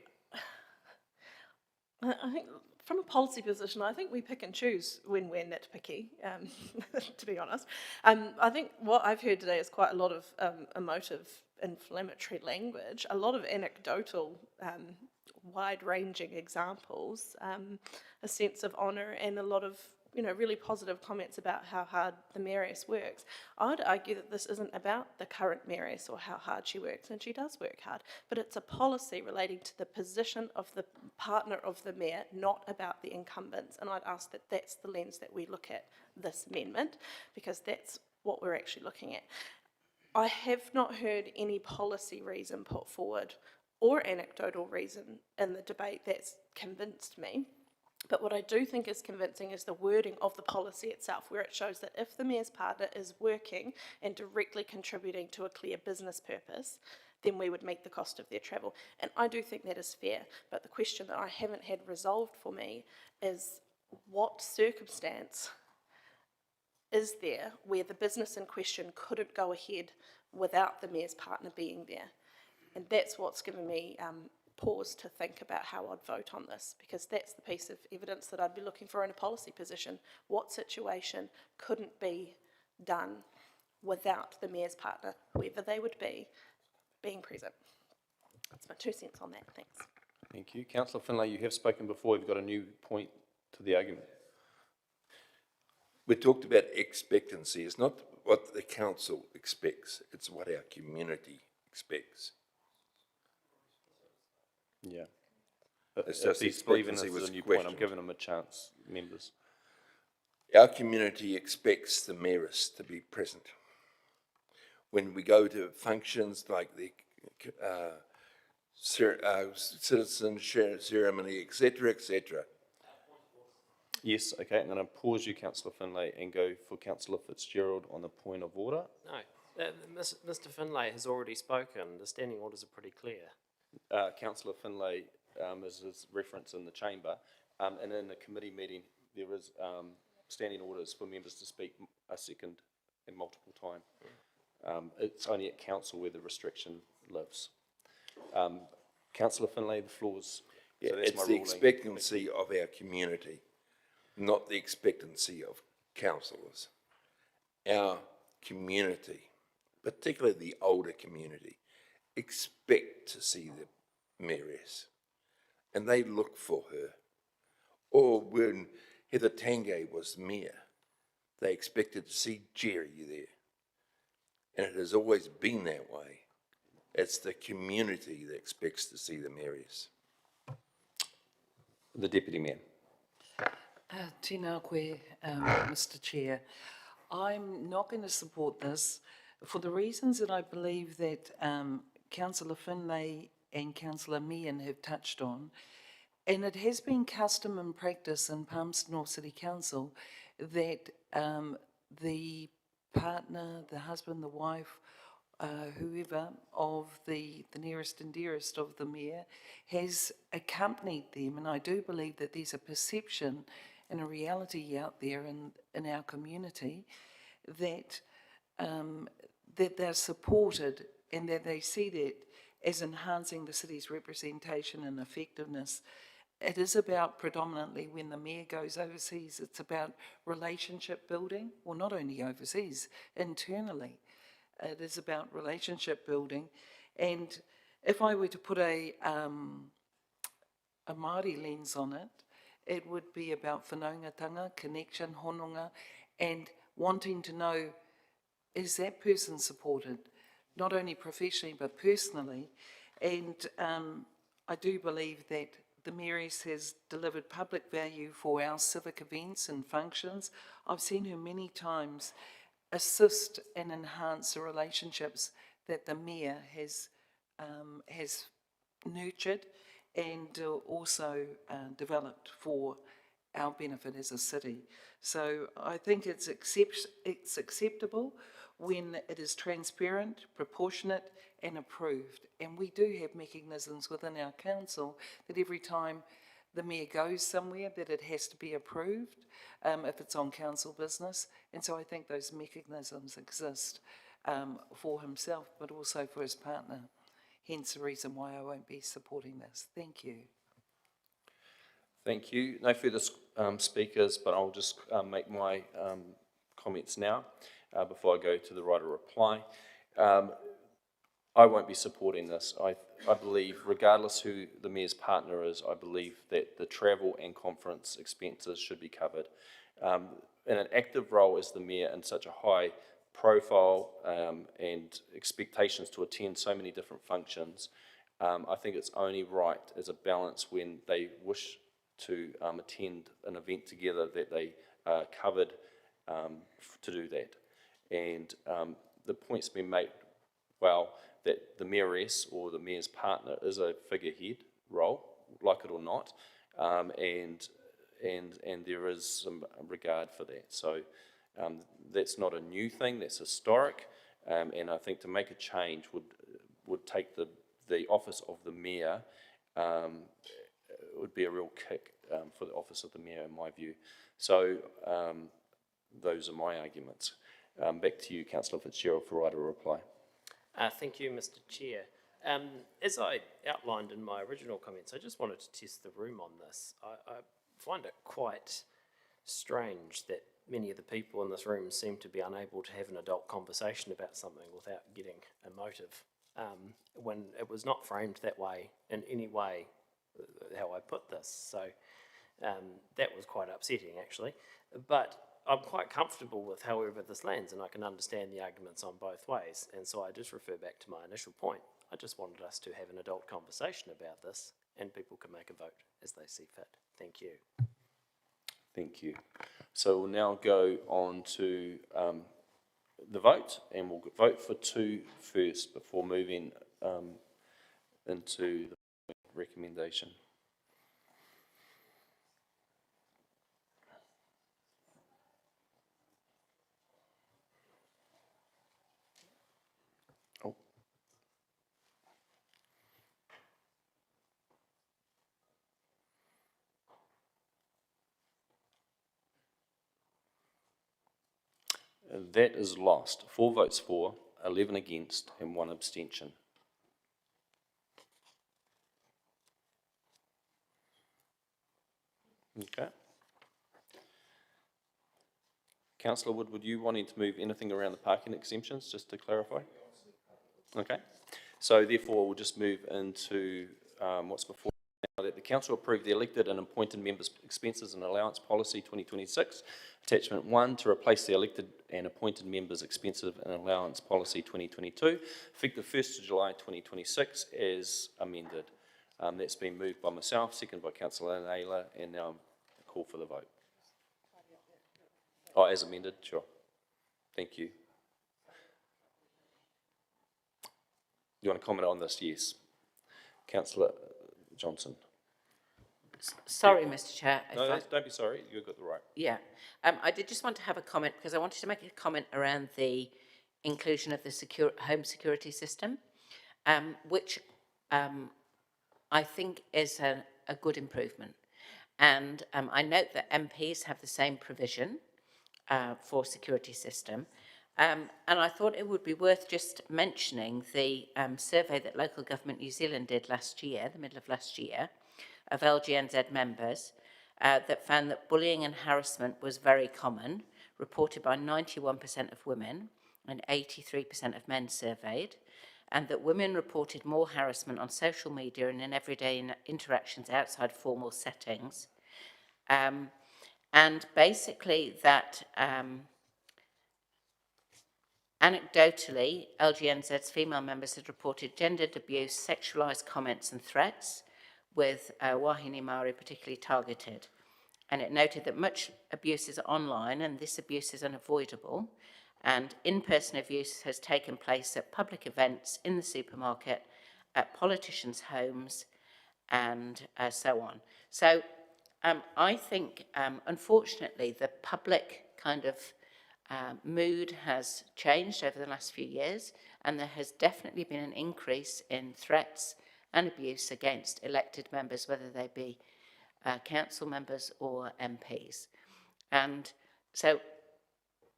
I think from a policy position, I think we pick and choose when we're nitpicky, to be honest. I think what I've heard today is quite a lot of emotive, inflammatory language, a lot of anecdotal, wide-ranging examples, a sense of honour, and a lot of really positive comments about how hard the mayoress works. I would argue that this isn't about the current mayoress or how hard she works, and she does work hard, but it's a policy relating to the position of the partner of the mayor, not about the incumbents. And I'd ask that that's the lens that we look at this amendment, because that's what we're actually looking at. I have not heard any policy reason put forward or anecdotal reason in the debate that's convinced me. But what I do think is convincing is the wording of the policy itself, where it shows that if the mayor's partner is working and directly contributing to a clear business purpose, then we would meet the cost of their travel. And I do think that is fair. But the question that I haven't had resolved for me is what circumstance is there where the business in question couldn't go ahead without the mayor's partner being there? And that's what's given me pause to think about how I'd vote on this, because that's the piece of evidence that I'd be looking for in a policy position. What situation couldn't be done without the mayor's partner, whoever they would be, being present? That's my 2 cents on that. Thanks. Thank you. Councillor Finlay, you have spoken before. You've got a new point to the argument. We talked about expectancy. It's not what the council expects, it's what our community expects. Yeah. It's just if he's believing this expectancy is a was new point, I'm questioned. giving him a chance, members. Our community expects the mayoress to be present. When we go to functions like the citizen ceremony, etc., Yes, okay, I'm going to pause you, Councillor Finlay, and go for Councillor Fitzgerald on the point of order. No, Mr Finlay has already spoken. The standing orders are pretty clear. Councillor Finlay is his reference in the chamber, and in the committee meeting there is standing orders for members to speak a second and multiple time. It's only at council where the restriction lives. Councillor Finlay, the floor's... Yeah, so that's it's my the ruling. expectancy of our community, not the expectancy of councillors. Our community, particularly the older community, expect to see the mayoress, and they look for her. Or when Heather Tangay was mayor, they expected to see Jerry there. And it has always been that way. It's the community that expects to see the mayoress. The Deputy Mayor. Tēnā koe, Mr Chair. I'm not going to support this for the reasons that I believe that Councillor Finlay and Councillor Meehan have touched on. And it has been custom and practice in Palmerston North City Council that the partner, the husband, the wife, whoever of the nearest and dearest of the mayor has accompanied them. And I do believe that there's a perception and a reality out there in our community that that they're supported and that they see that as enhancing the city's representation and effectiveness. It is about predominantly when the mayor goes overseas, it's about relationship building, well, not only overseas, internally. It is about relationship building. And if I were to put a Māori lens on it, it would be about whanaungatanga, connection, hononga, and wanting to know, is that person supported, not only professionally but personally? And I do believe that the Mayoress has delivered public value for our civic events and functions. I've seen her many times assist and enhance the relationships that the Mayor has nurtured and also developed for our benefit as a city. So I think it's acceptable when it is transparent, proportionate and approved. And we do have mechanisms within our council that every time the Mayor goes somewhere that it has to be approved if it's on council business. And so I think those mechanisms exist for himself but also for his partner. Hence the reason why I won't be supporting this. Thank you. Thank you. No further speakers, but I'll just make my comments now before I go to the right of reply. I won't be supporting this. I believe, regardless who the Mayor's partner is, I believe that the travel and conference expenses should be covered. In an active role as the Mayor in such a high profile and expectations to attend so many different functions, I think it's only right as a balance when they wish to attend an event together that they are covered to do that. And the point's been made well that the Mayoress or the Mayor's partner is a figurehead role, like it or not, and there is some regard for that. So that's not a new thing, that's historic, and I think to make a change would take the office of the Mayor, it would be a real kick for the office of the Mayor in my view. So those are my arguments. Back to you, Councillor Fitzgerald, for right of reply. Thank you, Mr. Chair. As I outlined in my original comments, I just wanted to test the room on this. I find it quite strange that many of the people in this room seem to be unable to have an adult conversation about something without getting emotive, when it was not framed that way in any way how I put this. So that was quite upsetting, actually. But I'm quite comfortable with however this lands, and I can understand the arguments on both ways. And so I just refer back to my initial point. I just wanted us to have an adult conversation about this, and people can make a vote as they see fit. Thank you. Thank you. So we'll now go on to the vote, and we'll vote for 2 first before moving into the recommendation. Oh. That is lost. 4 votes for, 11 against, and 1 abstention. Okay. Councillor Wood, would you wanting to move anything around the parking exemptions, just to clarify? Okay. So therefore, we'll just move into what's before now, that the Council approve the elected and appointed members' expenses and allowance policy 2026, attachment 1, to replace the elected and appointed members' expenses and allowance policy 2022, effective 1st of July 2026, as amended. That's been moved by myself, seconded by Councillor Naylor, and now I call for the vote. Oh, as amended, sure. Thank you. You want to comment on this? Yes. Councillor Johnson. Sorry, Mr. Chair. No, don't be sorry. You've got the right. Yeah. I did just want to have a comment because I wanted to make a comment around the inclusion of the home security system, which I think is a good improvement. And I note that MPs have the same provision for security system. And I thought it would be worth just mentioning the survey that Local Government New Zealand did last year, the middle of last year, of LGNZ members that found that bullying and harassment was very common, reported by 91% of women and 83% of men surveyed, and that women reported more harassment on social media and in everyday interactions outside formal settings. And basically that anecdotally, LGNZ's female members had reported gendered abuse, sexualised comments and threats, with wahine Māori particularly targeted. And it noted that much abuse is online and this abuse is unavoidable, and in-person abuse has taken place at public events, in the supermarket, at politicians' homes, and so on. So I think, unfortunately, the public kind of mood has changed over the last few years, and there has definitely been an increase in threats and abuse against elected members, whether they be council members or MPs. And so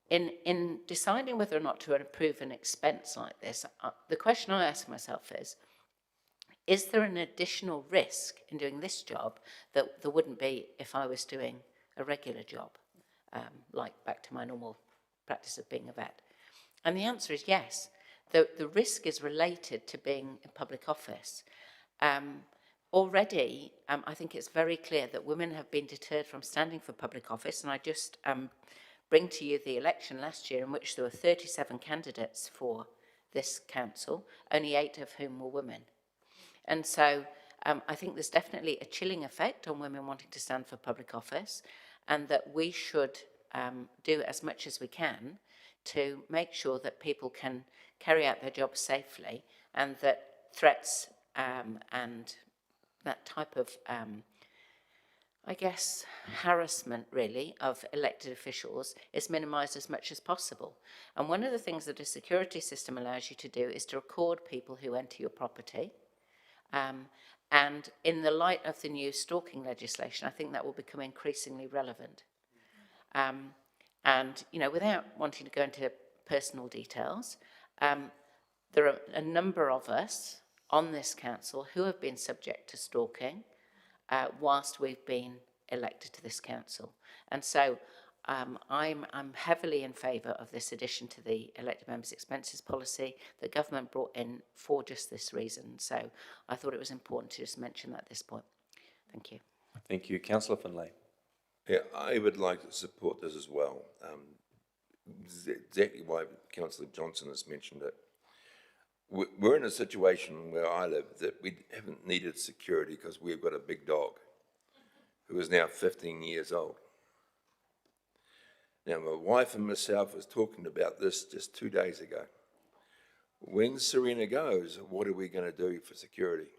in deciding whether or not to approve an expense like this, the question I ask myself is there an additional risk in doing this job that there wouldn't be if I was doing a regular job, like back to my normal practice of being a vet? And the answer is yes. The risk is related to being in public office. Already, I think it's very clear that women have been deterred from standing for public office, and I just bring to you the election last year in which there were 37 candidates for this council, only 8 of whom were women. And so I think there's definitely a chilling effect on women wanting to stand for public office, and that we should do as much as we can to make sure that people can carry out their jobs safely, and that threats and that type of I guess, harassment, really, of elected officials is minimised as much as possible. And one of the things that a security system allows you to do is to record people who enter your property. And in the light of the new stalking legislation, I think that will become increasingly relevant. And, you know, without wanting to go into personal details, there are a number of us on this council who have been subject to stalking, whilst we've been elected to this council. And so I'm heavily in favour of this addition to the elected members' expenses policy that government brought in for just this reason. So I thought it was important to just mention that at this point. Thank you. Thank you. Councillor Finlay. Yeah, I would like to support this as well. Exactly why Councillor Johnson has mentioned it. We're in a situation where I live that we haven't needed security because we've got a big dog who is now 15 years old. Now, my wife and myself was talking about this just 2 days ago. When Serena goes, what are we going to do for security?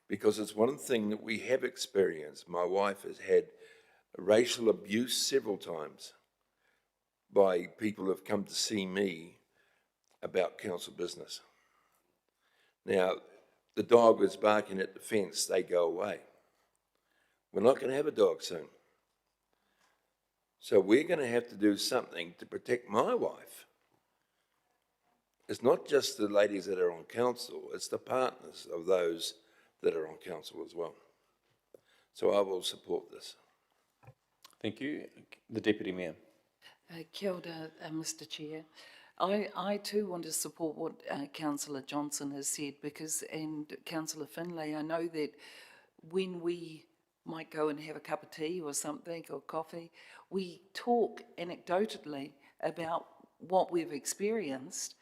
Because it's one thing that we have experienced. My wife has had racial abuse several times by people who have come to see me about council business. Now, the dog was barking at the fence, they go away. We're not going to have a dog soon. So we're going to have to do something to protect my wife. It's not just the ladies that are on council, it's the partners of those that are on council as well. So I will support this. Thank you. The Deputy Mayor. Kia ora, Mr Chair. I too want to support what Councillor Johnson has said, because, and Councillor Finlay, I know that when we might go and have a cup of tea or something, or coffee, we talk anecdotally about what we've experienced,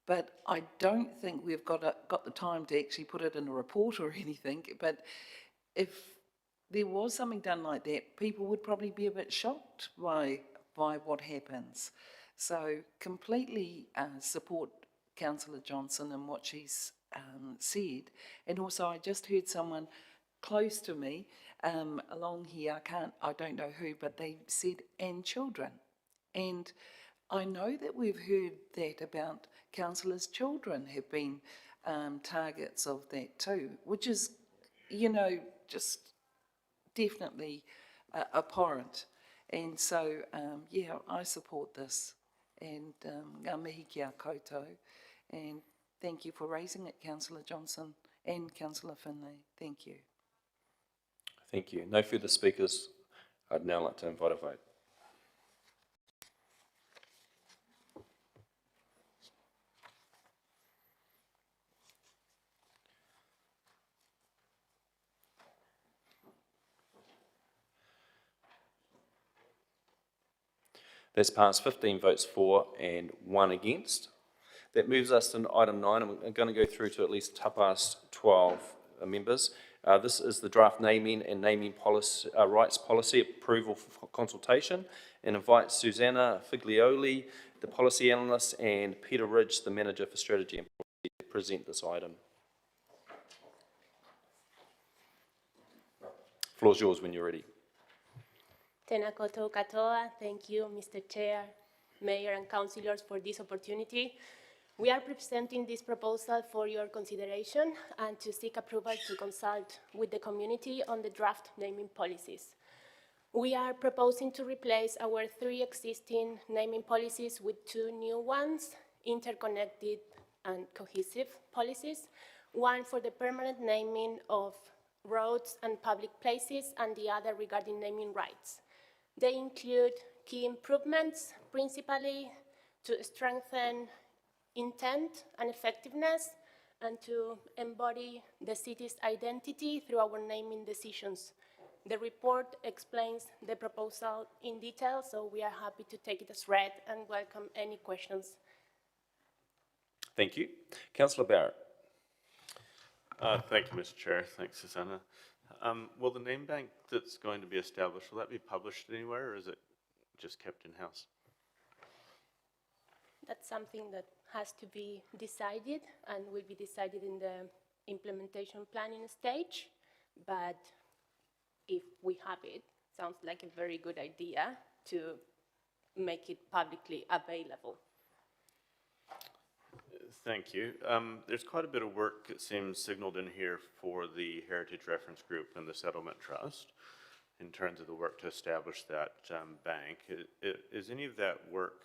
but I don't think we've got the time to actually put it in a report or anything. But if there was something done like that, people would probably be a bit shocked by what happens. So completely support Councillor Johnson and what she's said. And also I just heard someone close to me along here, I don't know who, but they said, and children. And I know that we've heard that about councillors' children have been targets of that too, which is, you know, just definitely abhorrent. And so, yeah, I support this. And ngā mihi ki a koutou. And thank you for raising it, Councillor Johnson and Councillor Finlay. Thank you. Thank you. No further speakers. I'd now like to invite a vote. That's passed 15 votes for and 1 against. That moves us to item 9, and we're going to go through to at least 12 members. This is the draft naming and naming policy, rights policy approval for consultation, and invites Susanna Figlioli, the policy analyst, and Peter Ridge, the manager for strategy and policy, to present this item. Floor's yours when you're ready. Tēnā koutou katoa. Thank you, Mr. Chair, Mayor and Councillors, for this opportunity. We are presenting this proposal for your consideration and to seek approval to consult with the community on the draft naming policies. We are proposing to replace our 3 existing naming policies with 2 new ones, interconnected and cohesive policies, one for the permanent naming of roads and public places and the other regarding naming rights. They include key improvements, principally to strengthen intent and effectiveness and to embody the city's identity through our naming decisions. The report explains the proposal in detail, so we are happy to take it as read and welcome any questions. Thank you. Councillor Barrett. Thank you, Mr. Chair. Thanks, Susanna. Will the name bank that's going to be established, will that be published anywhere, or is it just kept in-house? That's something that has to be decided and will be decided in the implementation planning stage, but if we have it, sounds like a very good idea to make it publicly available. Thank you. There's quite a bit of work, it seems, signaled in here for the Heritage Reference Group and the Settlement Trust in terms of the work to establish that bank. Is any of that work,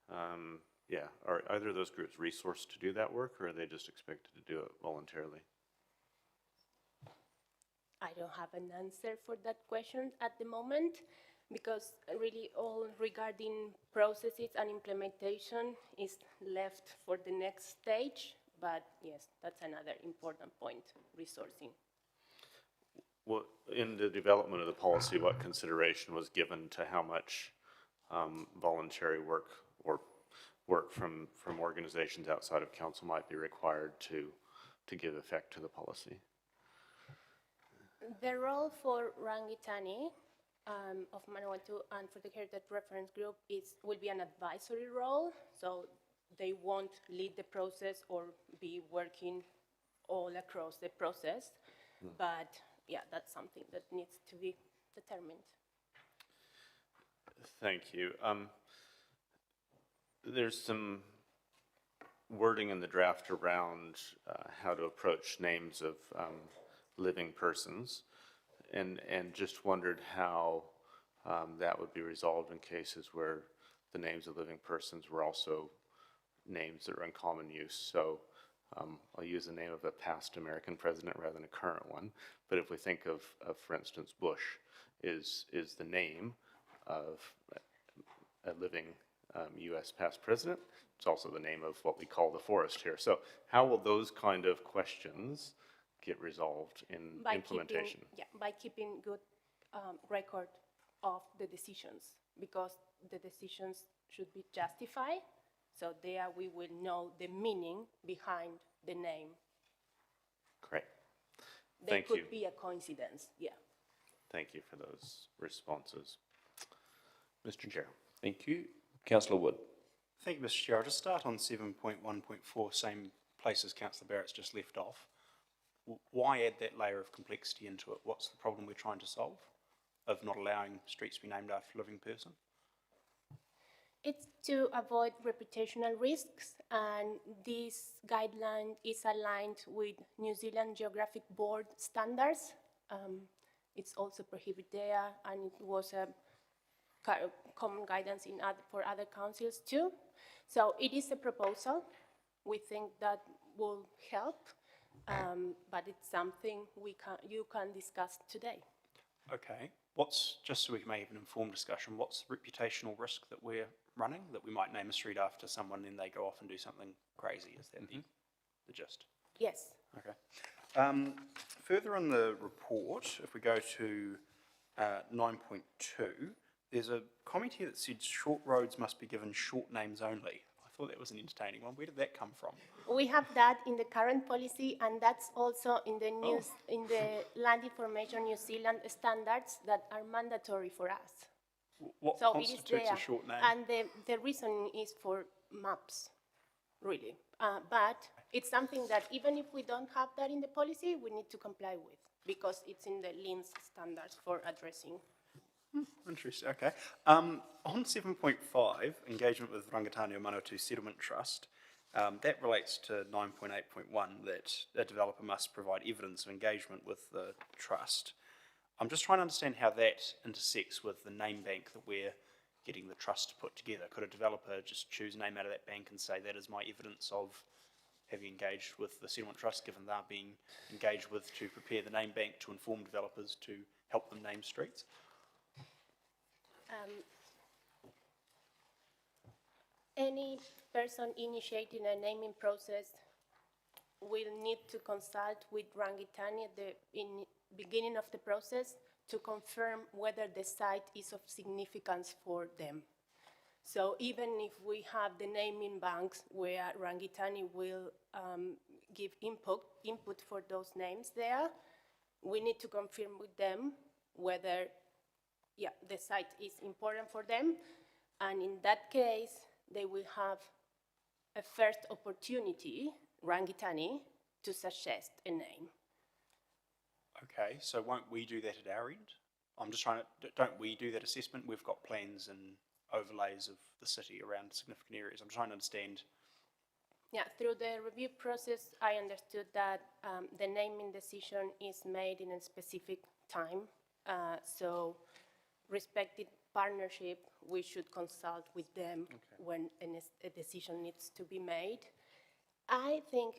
are either of those groups resourced to do that work, or are they just expected to do it voluntarily? I don't have an answer for that question at the moment, because really all regarding processes and implementation is left for the next stage. But yes, that's another important point, resourcing. Well, in the development of the policy, what consideration was given to how much voluntary work or work from organizations outside of council might be required to give effect to the policy? The role for Rangitani of Manawatu and for the Heritage Reference Group will be an advisory role, so they won't lead the process or be working all across the process, but yeah, that's something that needs to be determined. Thank you. There's some wording in the draft around how to approach names of living persons, and just wondered how that would be resolved in cases where the names of living persons were also names that are in common use. So I'll use the name of a past American president rather than a current one, but if we think of for instance, Bush is the name of a living U.S. past president. It's also the name of what we call the forest here. So how will those kind of questions get resolved in implementation? By keeping good record of the decisions, because the decisions should be justified, so there we will know the meaning behind the name. Great. There could be a coincidence, yeah. Thank you for those responses. Mr. Chair. Thank you. Councillor Wood. Thank you, Mr. Chair. I'll just start on 7.1.4, same place as Councillor Barrett's just left off. Why add that layer of complexity into it? What's the problem we're trying to solve of not allowing streets to be named after a living person? It's to avoid reputational risks, and this guideline is aligned with New Zealand Geographic Board standards. It's also prohibited there, and it was a common guidance for other councils too. So it is a proposal. We think that will help, but it's something you can discuss today. Okay. Just so we can make an informed discussion, what's the reputational risk that we're running, that we might name a street after someone and then they go off and do something crazy? Is that the gist? Yes. Okay. Further in the report, if we go to 9.2, there's a comment here that said short roads must be given short names only. I thought that was an entertaining one. Where did that come from? We have that in the current policy, and that's also in the news, in the Land Information New Zealand standards that are mandatory for us. What So it is constitutes there, a short name? and the reason is for maps, really. But it's something that even if we don't have that in the policy, we need to comply with, because it's in the LINS standards for addressing. Interesting, okay. On 7.5, engagement with Rangatani o Manawatu Settlement Trust, that relates to 9.8.1, that a developer must provide evidence of engagement with the trust. I'm just trying to understand how that intersects with the name bank that we're getting the trust to put together. Could a developer just choose a name out of that bank and say that is my evidence of having engaged with the settlement trust, given they're being engaged with to prepare the name bank to inform developers to help them name streets? Any person initiating a naming process will need to consult with Rangitani at the beginning of the process to confirm whether the site is of significance for them. So even if we have the naming banks where Rangitani will give input for those names there, we need to confirm with them whether the site is important for them, and in that case, they will have a first opportunity, Rangitani, to suggest a name. Okay, so won't we do that at our end? I'm just trying to, don't we do that assessment? We've got plans and overlays of the city around significant areas. I'm trying to understand. Yeah, through the review process, I understood that the naming decision is made in a specific time. So respected partnership, we should consult with them when a decision needs to be made. I think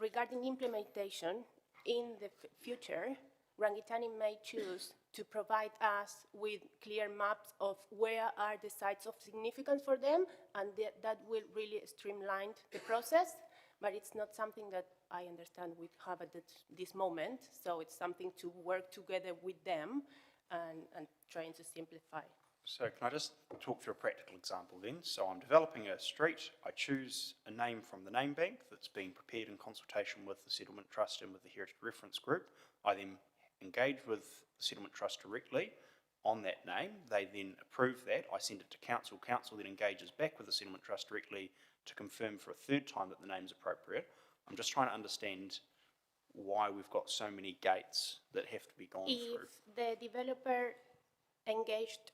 regarding implementation, in the future, Rangitani may choose to provide us with clear maps of where are the sites of significance for them, and that will really streamline the process, but it's not something that I understand we have at this moment, so it's something to work together with them and trying to simplify. So can I just talk through a practical example then? So I'm developing a street, I choose a name from the name bank that's being prepared in consultation with the Settlement Trust and with the Heritage Reference Group. I then engage with the Settlement Trust directly on that name. They then approve that. I send it to Council. Council then engages back with the Settlement Trust directly to confirm for a third time that the name's appropriate. I'm just trying to understand why we've got so many gates that have to be gone through. If the developer engaged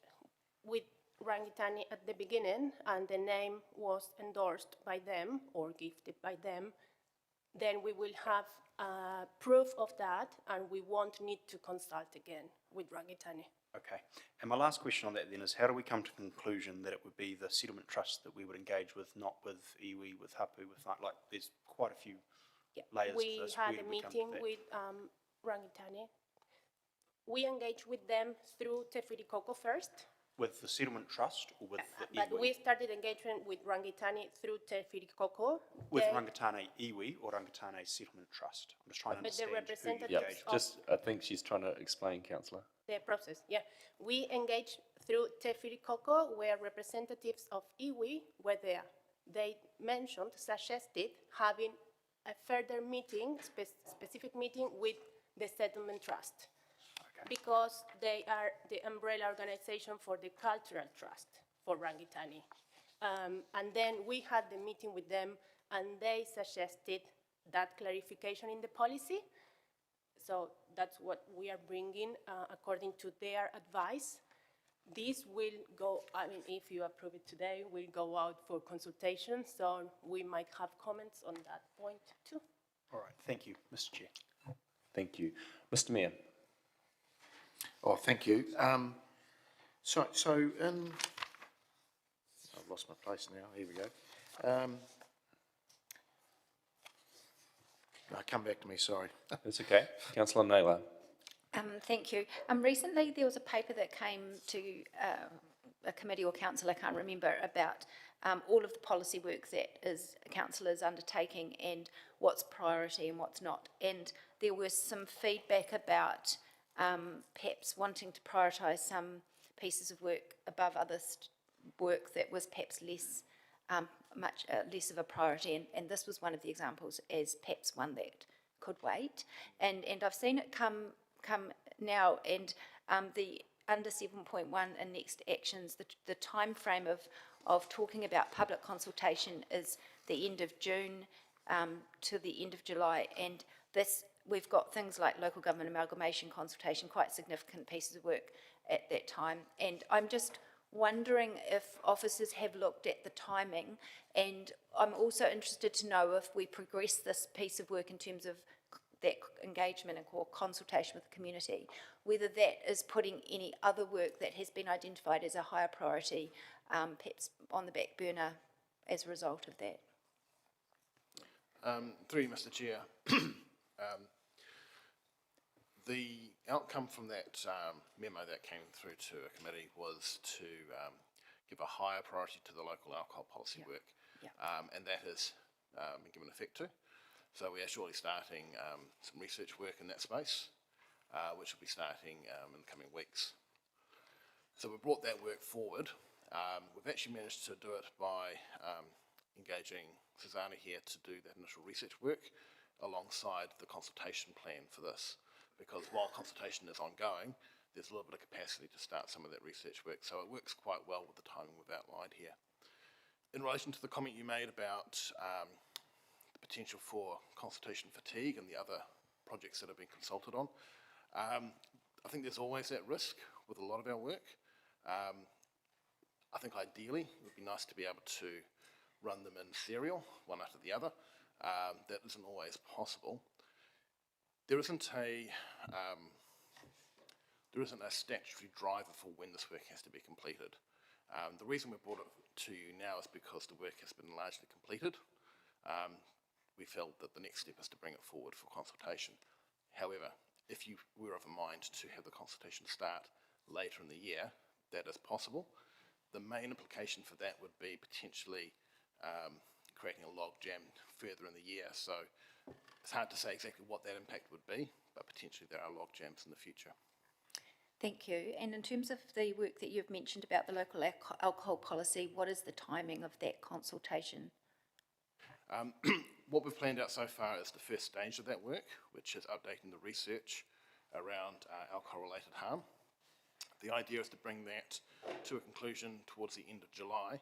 with Rangitani at the beginning and the name was endorsed by them or gifted by them, then we will have proof of that and we won't need to consult again with Rangitani. Okay, and my last question on that then is how do we come to the conclusion that it would be the Settlement Trust that we would engage with, not with iwi, with hapu, with like there's quite a few layers We to this. had Where a do we come to meeting that? with Rangitani. We engaged with them through Te Whirikoko first. With the Settlement Trust or with the But iwi? we started engagement with Rangitani through Te Whirikoko. With Rangatane iwi or Rangatane Settlement Trust? I'm just trying to But the understand who you representatives engage with. Just, I think she's trying to explain, Councillor. The process, yeah. We engaged through Te Whirikoko, where representatives of iwi were there. They suggested having a further meeting, specific meeting with the Settlement Trust. Because they are the umbrella organization for the Cultural Trust for Rangitani. And then we had the meeting with them and they suggested that clarification in the policy. So that's what we are bringing according to their advice. This will go, I mean, if you approve it today, will go out for consultation. So we might have comments on that point too. All right, thank you, Mr. Chair. Thank you. Mr. Mayor. Oh, thank you. So in, I've lost my place now, here we go. Come back to me, sorry. That's okay. Councillor Naylor. Thank you. Recently there was a paper that came to a committee or council, I can't remember, about all of the policy work that council is undertaking and what's priority and what's not. And there was some feedback about perhaps wanting to prioritise some pieces of work above other work that was perhaps less much less of a priority, and this was one of the examples as perhaps one that could wait. And I've seen it come now, and the under 7.1 and next actions, the time frame of talking about public consultation is the end of June to the end of July, and this, we've got things like local government amalgamation consultation, quite significant pieces of work at that time, and I'm just wondering if officers have looked at the timing, and I'm also interested to know if we progress this piece of work in terms of that engagement and consultation with the community, whether that is putting any other work that has been identified as a higher priority, perhaps on the back burner as a result of that. Through you, Mr. Chair. The outcome from that memo that came through to a committee was to give a higher priority to the local alcohol policy work, and that has been given effect to. So we are shortly starting some research work in that space, which will be starting in the coming weeks. So we've brought that work forward. We've actually managed to do it by engaging Susanna here to do that initial research work alongside the consultation plan for this, because while consultation is ongoing, there's a little bit of capacity to start some of that research work, so it works quite well with the timing we've outlined here. In relation to the comment you made about the potential for consultation fatigue and the other projects that have been consulted on, I think there's always that risk with a lot of our work. I think ideally it would be nice to be able to run them in serial, one after the other. That isn't always possible. There isn't a statutory driver for when this work has to be completed. The reason we brought it to you now is because the work has been largely completed. We felt that the next step is to bring it forward for consultation. However, if you were of a mind to have the consultation start later in the year, that is possible. The main implication for that would be potentially creating a log jam further in the year. So it's hard to say exactly what that impact would be, but potentially there are log jams in the future. Thank you. And in terms of the work that you've mentioned about the local alcohol policy, what is the timing of that consultation? What we've planned out so far is the first stage of that work, which is updating the research around alcohol-related harm. The idea is to bring that to a conclusion towards the end of July,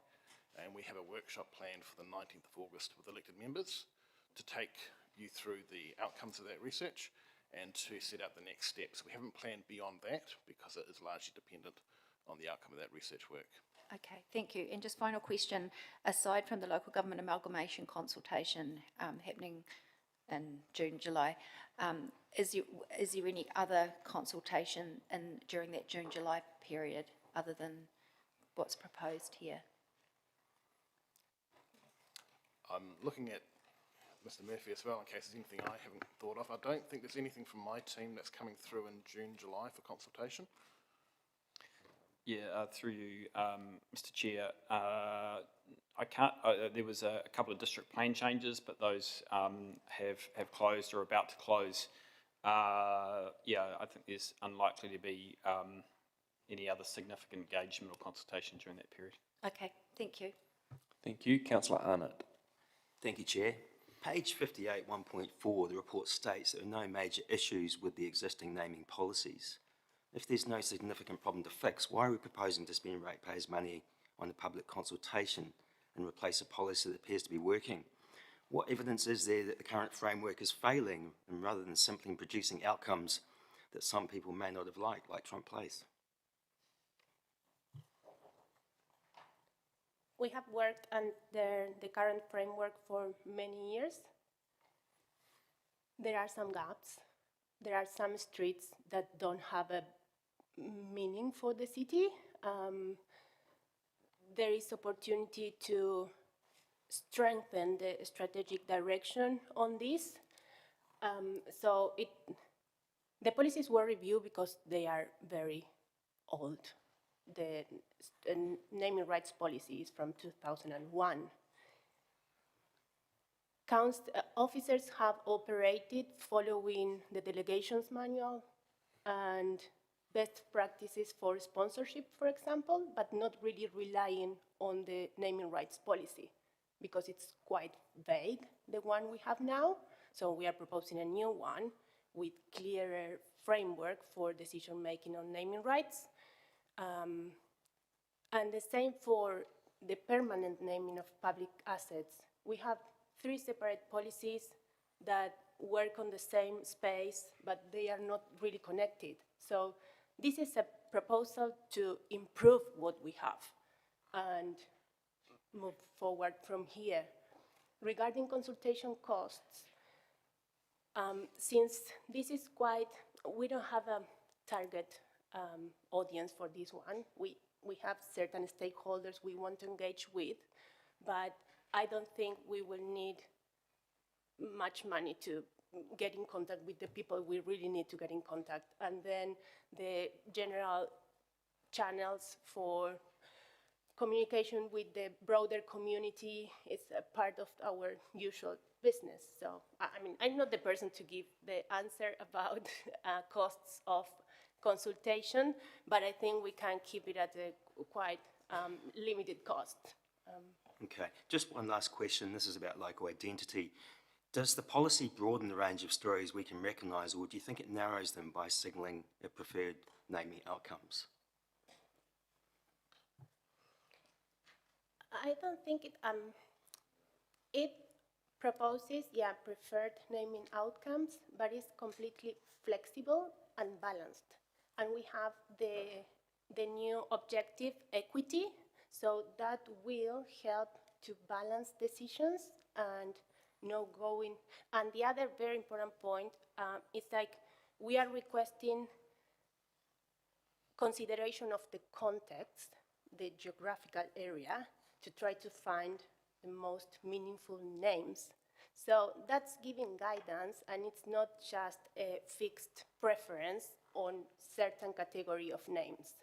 and we have a workshop planned for the 19th of August with elected members to take you through the outcomes of that research and to set out the next steps. We haven't planned beyond that because it is largely dependent on the outcome of that research work. Okay, thank you. And just final question, aside from the local government amalgamation consultation happening in June, July, is there any other consultation during that June, July period other than what's proposed here? I'm looking at Mr. Murphy as well in case there's anything I haven't thought of. I don't think there's anything from my team that's coming through in June, July for consultation. Yeah, through you, Mr. Chair. I can't. There was a couple of district plan changes, but those have closed or about to close. Yeah, I think there's unlikely to be any other significant engagement or consultation during that period. Okay, thank you. Thank you, Councillor Arnott. Thank you, Chair. Page 58, 1.4, the report states there are no major issues with the existing naming policies. If there's no significant problem to fix, why are we proposing to spend ratepayers' money on a public consultation and replace a policy that appears to be working? What evidence is there that the current framework is failing, and rather than simply producing outcomes that some people may not have liked, like Trump Place? We have worked under the current framework for many years. There are some gaps. There are some streets that don't have a meaning for the city. There is opportunity to strengthen the strategic direction on this. So the policies were reviewed because they are very old. The naming rights policy is from 2001. Officers have operated following the delegations manual and best practices for sponsorship, for example, but not really relying on the naming rights policy. because it's quite vague, the one we have now. So we are proposing a new one with clearer framework for decision-making on naming rights. And the same for the permanent naming of public assets. We have 3 separate policies that work on the same space, but they are not really connected. So this is a proposal to improve what we have and move forward from here. Regarding consultation costs, since this is we don't have a target audience for this one. We have certain stakeholders we want to engage with, but I don't think we will need much money to get in contact with the people we really need to get in contact. And then the general channels for communication with the broader community is a part of our usual business. So, I mean, I'm not the person to give the answer about costs of consultation, but I think we can keep it at a quite limited cost. Okay, just one last question. This is about local identity. Does the policy broaden the range of stories we can recognise, or do you think it narrows them by signalling a preferred naming outcomes? I don't think it proposes, preferred naming outcomes, but it's completely flexible and balanced. And we have the new objective equity, so that will help to balance decisions and going. And the other very important point is like we are requesting consideration of the context, the geographical area, to try to find the most meaningful names. So that's giving guidance, and it's not just a fixed preference on certain category of names.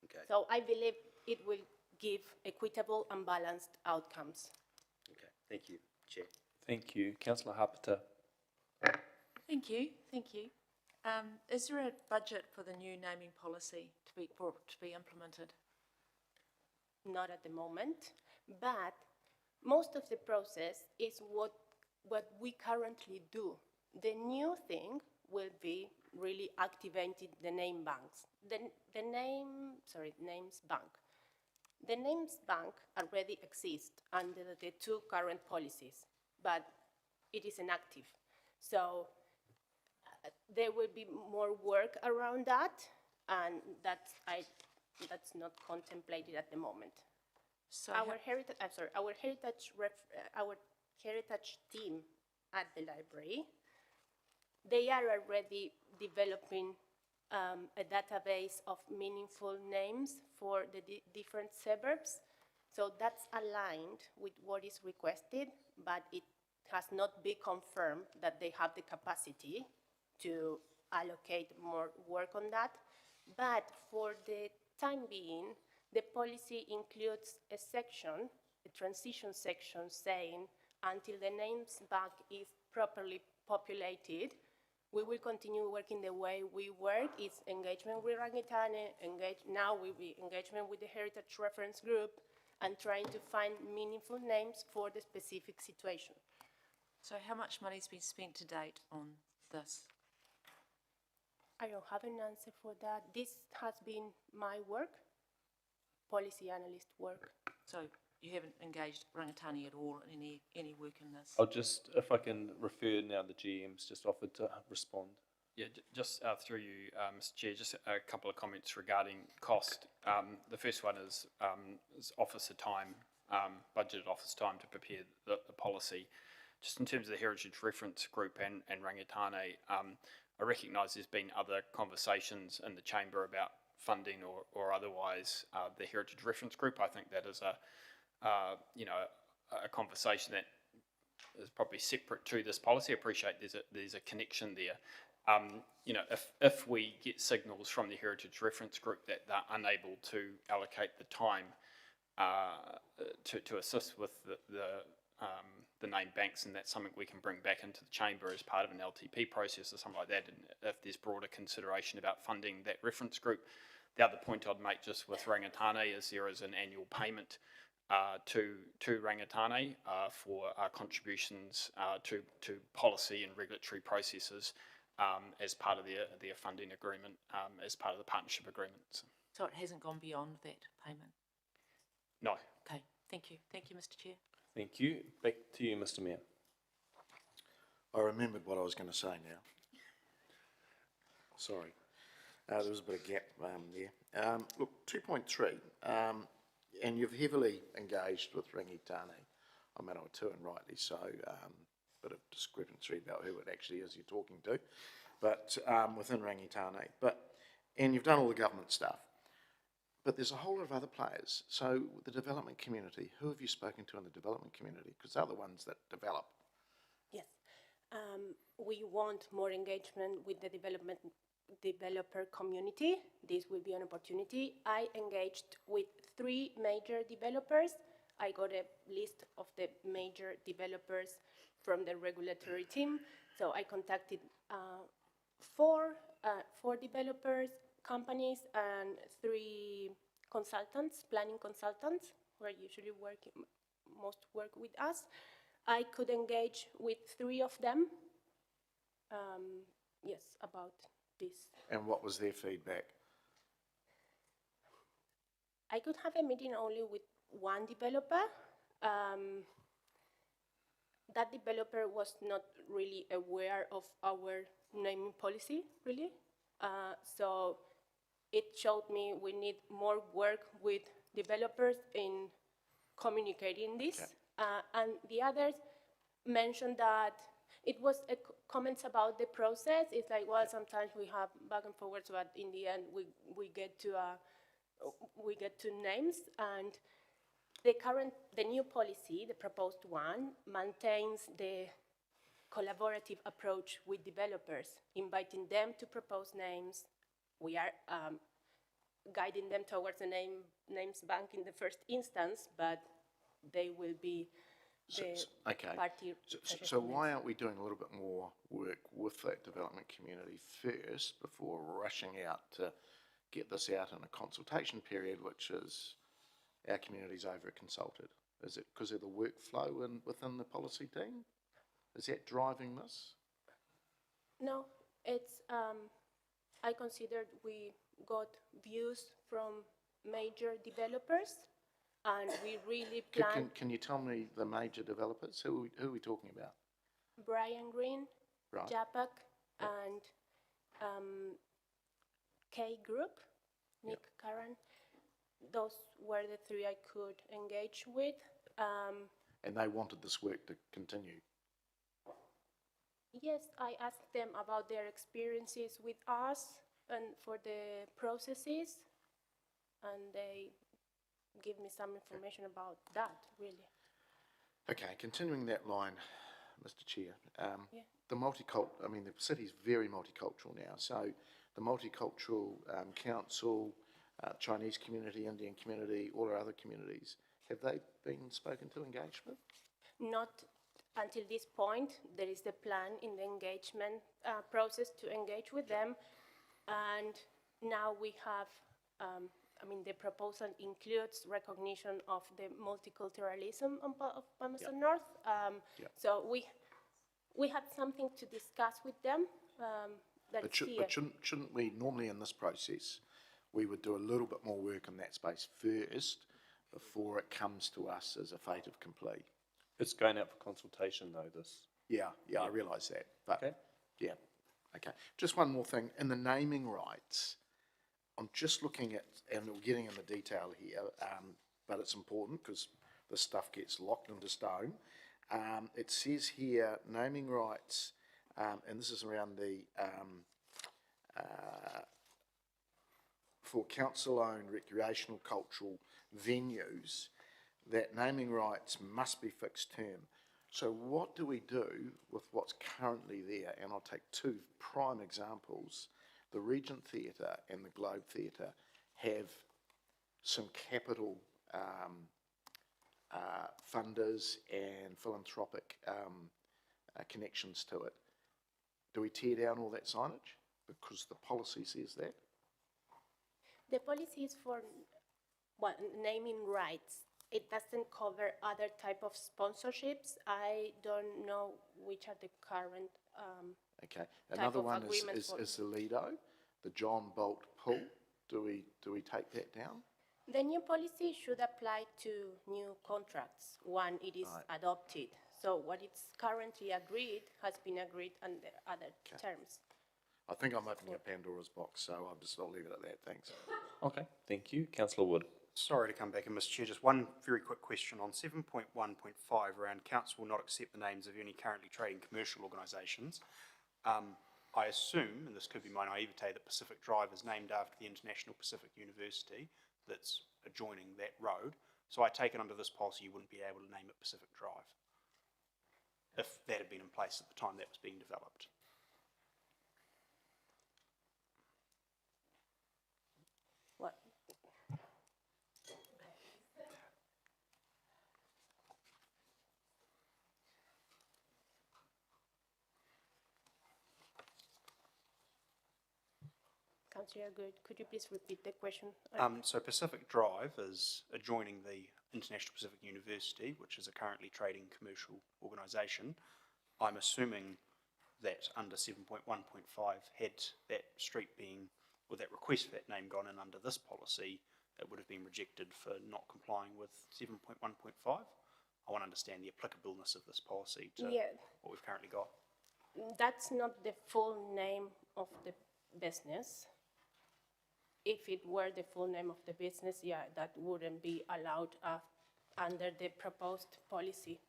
Okay. So I believe it will give equitable and balanced outcomes. Okay, thank you, Chair. Thank you. Councillor Harpeta. Thank you, thank you. Is there a budget for the new naming policy to be implemented? Not at the moment, but most of the process is what we currently do. The new thing will be really activating the name banks. The names bank. The names bank already exists under the 2 current policies, but it is inactive. So there will be more work around that, and that's not contemplated at the moment. So our heritage team at the library, they are already developing a database of meaningful names for the different suburbs. So that's aligned with what is requested, but it has not been confirmed that they have the capacity to allocate more work on that. But for the time being, the policy includes a section, a transition section, saying until the names bank is properly populated, we will continue working the way we work. It's engagement with Rangitane, now will be engagement with the Heritage Reference Group, and trying to find meaningful names for the specific situation. So how much money has been spent to date on this? I don't have an answer for that. This has been my work, policy analyst work. So you haven't engaged Rangitane at all in any work in this? I'll just, if I can refer now, the GM's just offered to respond. Yeah, just through you, Mr. Chair, just a couple of comments regarding cost. The first one is officer time, budgeted officer time to prepare the policy. Just in terms of the Heritage Reference Group and Rangitane, I recognise there's been other conversations in the chamber about funding or otherwise the Heritage Reference Group. I think that is a conversation that is probably separate to this policy. I appreciate there's a connection there. If we get signals from the Heritage Reference Group that they're unable to allocate the time to assist with the name banks, and that's something we can bring back into the chamber as part of an LTP process or something like that, and if there's broader consideration about funding that reference group. The other point I'd make just with Rangitane is there is an annual payment to Rangitane for contributions to policy and regulatory processes as part of their funding agreement, as part of the partnership agreement. So it hasn't gone beyond that payment? No. Okay, thank you. Thank you, Mr Chair. Thank you. Back to you, Mr Mayor. I remembered what I was going to say now. Sorry. There was a bit of gap there. Look, 2.3, and you've heavily engaged with Rangitane, I mean, too, and rightly so, bit of discrepancy about who it actually is you're talking to, but within Rangitane, and you've done all the government stuff. But there's a whole lot of other players. So the development community, who have you spoken to in the development community? Because they're the ones that develop. Yes. We want more engagement with the developer community. This will be an opportunity. I engaged with 3 major developers. I got a list of the major developers from the regulatory team. So I contacted 4 developers, companies, and 3 consultants, planning consultants, who are usually most work with us. I could engage with 3 of them, yes, about this. And what was their feedback? I could have a meeting only with 1 developer. That developer was not really aware of our naming policy, really. So it showed me we need more work with developers in communicating this. Okay. And the others mentioned that it was comments about the process. It's like, well, sometimes we have back and forwards, but in the end, we get to names. And the new policy, the proposed one, maintains the collaborative approach with developers, inviting them to propose names. We are guiding them towards the names bank in the first instance, but they will be the party. So why aren't we doing a little bit more work with that development community first before rushing out to get this out in a consultation period, which is our community's over-consulted? Is it because of the workflow within the policy team? Is that driving this? No, it's, I considered we got views from major developers, and we really plan. Can you tell me the major developers? Who are we talking about? Brian Green, Right. Japak, and K Group, Nick Curran. Those were the 3 I could engage with. And they wanted this work to continue? Yes, I asked them about their experiences with us and for the processes, and they give me some information about that, really. Okay, continuing that line, Mr. Chair, I mean, the city's very multicultural now, so the multicultural council, Chinese community, Indian community, all our other communities, have they been spoken to, engaged with? Not until this point. There is the plan in the engagement process to engage with them, and now we have, I mean, the proposal includes recognition of the multiculturalism of Palmerston North. So we had something to discuss with them. But shouldn't we, normally in this process, we would do a little bit more work in that space first before it comes to us as a fait accompli? It's going out for consultation though, this. Yeah, I realise that, but yeah, okay. Just one more thing, in the naming rights, I'm just looking at, and we're getting in the detail here, but it's important because the stuff gets locked into stone. It says here, naming rights, and this is around the, for council-owned recreational cultural venues, that naming rights must be fixed term. So what do we do with what's currently there? And I'll take 2 prime examples. The Regent Theatre and the Globe Theatre have some capital funders and philanthropic connections to it. Do we tear down all that signage? Because the policy says that. The policy is for naming rights. it doesn't cover other type of sponsorships. I don't know which are the current Okay. type Another of one agreements for- is the Lido, the John Bolt pool. Do we take that down? The new policy should apply to new contracts when it is adopted. So what is currently agreed has been agreed under other terms. I think I'm opening a Pandora's box, so I'll leave it at that. Thanks. Okay, thank you. Councillor Wood. Sorry to come back in, Mr Chair, just one very quick question on 7.1.5 around council will not accept the names of any currently trading commercial organisations. I assume, and this could be my naivete, that Pacific Drive is named after the International Pacific University that's adjoining that road. So I take it under this policy you wouldn't be able to name it Pacific Drive if that had been in place at the time that was being developed. What? Councillor Good, could you please repeat the question? So Pacific Drive is adjoining the International Pacific University, which is a currently trading commercial organisation. I'm assuming that under 7.1.5, had that street being, or that request for that name gone in under this policy, it would have been rejected for not complying with 7.1.5. I want to understand the applicableness of this policy to what we've currently got. That's not the full name of the business. If it were the full name of the business, yeah, that wouldn't be allowed under the proposed policy.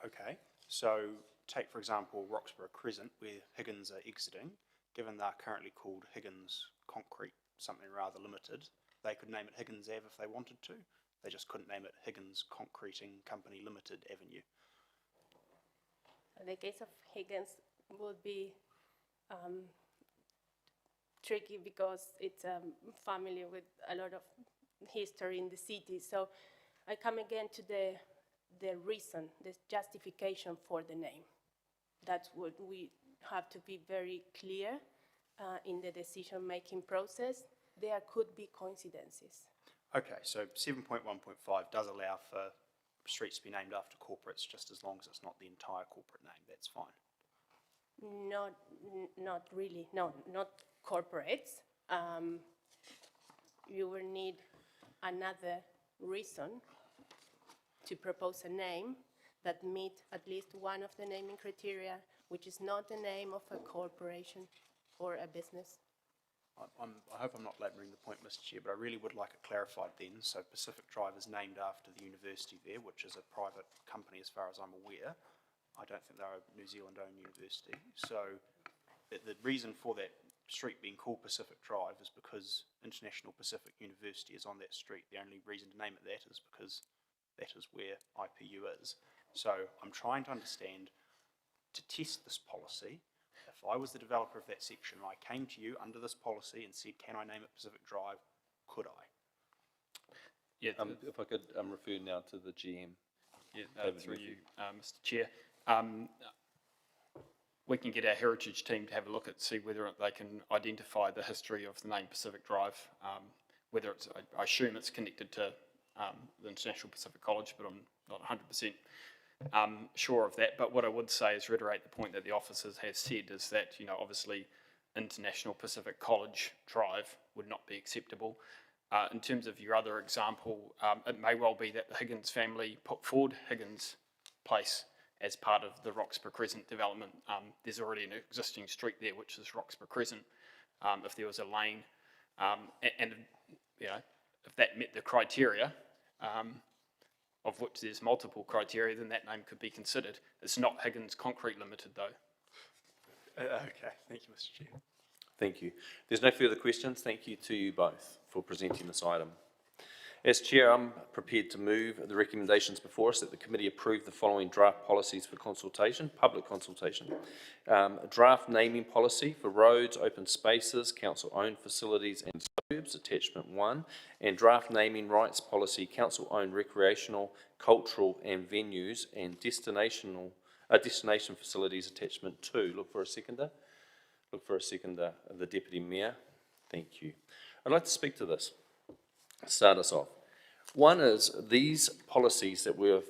Okay, so take for example Roxburgh Crescent where Higgins are exiting, given they're currently called Higgins Concrete something rather limited, they could name it Higgins Ave if they wanted to, they just couldn't name it Higgins Concreting Company Limited Avenue. The case of Higgins would be tricky because it's a family with a lot of history in the city. So I come again to the reason, the justification for the name. That's what we have to be very clear in the decision-making process. There could be coincidences. Okay, so 7.1.5 does allow for streets to be named after corporates, just as long as it's not the entire corporate name, that's fine. Not really, no, not corporates. You will need another reason to propose a name that meet at least one of the naming criteria, which is not the name of a corporation or a business. I hope I'm not labouring the point, Mr Chair, but I really would like it clarified then. So Pacific Drive is named after the university there, which is a private company as far as I'm aware. I don't think they're a New Zealand-owned university. So the reason for that street being called Pacific Drive is because International Pacific University is on that street. The only reason to name it that is because that is where IPU is. So I'm trying to understand, to test this policy, if I was the developer of that section and I came to you under this policy and said, can I name it Pacific Drive, could I? Yeah. If I could refer now to the GM. Yeah, through you, Mr Chair. We can get our heritage team to have a look at, see whether they can identify the history of the name Pacific Drive, whether it's, I assume it's connected to the International Pacific College, but I'm not 100% sure of that. But what I would say is reiterate the point that the officers has said is that, you know, obviously International Pacific College Drive would not be acceptable. In terms of your other example, it may well be that the Higgins family put forward Higgins Place as part of the Roxburgh Crescent development. There's already an existing street there, which is Roxburgh Crescent. If there was a lane, and you know, if that met the criteria, of which there's multiple criteria, then that name could be considered. It's not Higgins Concrete Limited, though. Okay, thank you, Mr Chair. Thank you. There's no further questions. Thank you to you both for presenting this item. As Chair, I'm prepared to move the recommendations before us that the committee approve the following draft policies for consultation, public consultation. A draft naming policy for roads, open spaces, council-owned facilities and suburbs, attachment 1, and draft naming rights policy, council-owned recreational, cultural and venues and destination facilities, attachment 2. Look for a seconder. Look for a seconder, the Deputy Mayor. Thank you. I'd like to speak to this. Start us off. One is these policies that we've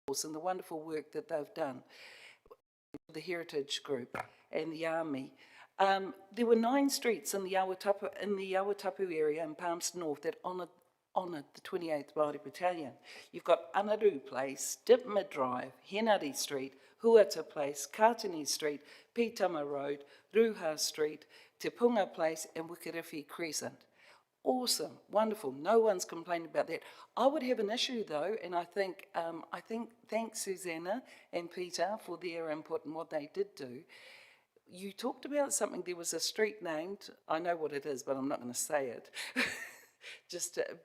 and the wonderful work that they've done, the Heritage Group and the Army. There were 9 streets in the Awatapu area in Palmerston North that honoured the 28th Māori Battalion. You've got Anaru Place, Dipma Drive, Henare Street, Huata Place, Kātini Street, Pitama Road, Ruha Street, Te Punga Place and Wikirifi Crescent. Awesome, wonderful, no one's complaining about that. I would have an issue though, and I think thanks Susanna and Peter for their input and what they did do. You talked about something, there was a street named, I know what it is, but I'm not going to say it.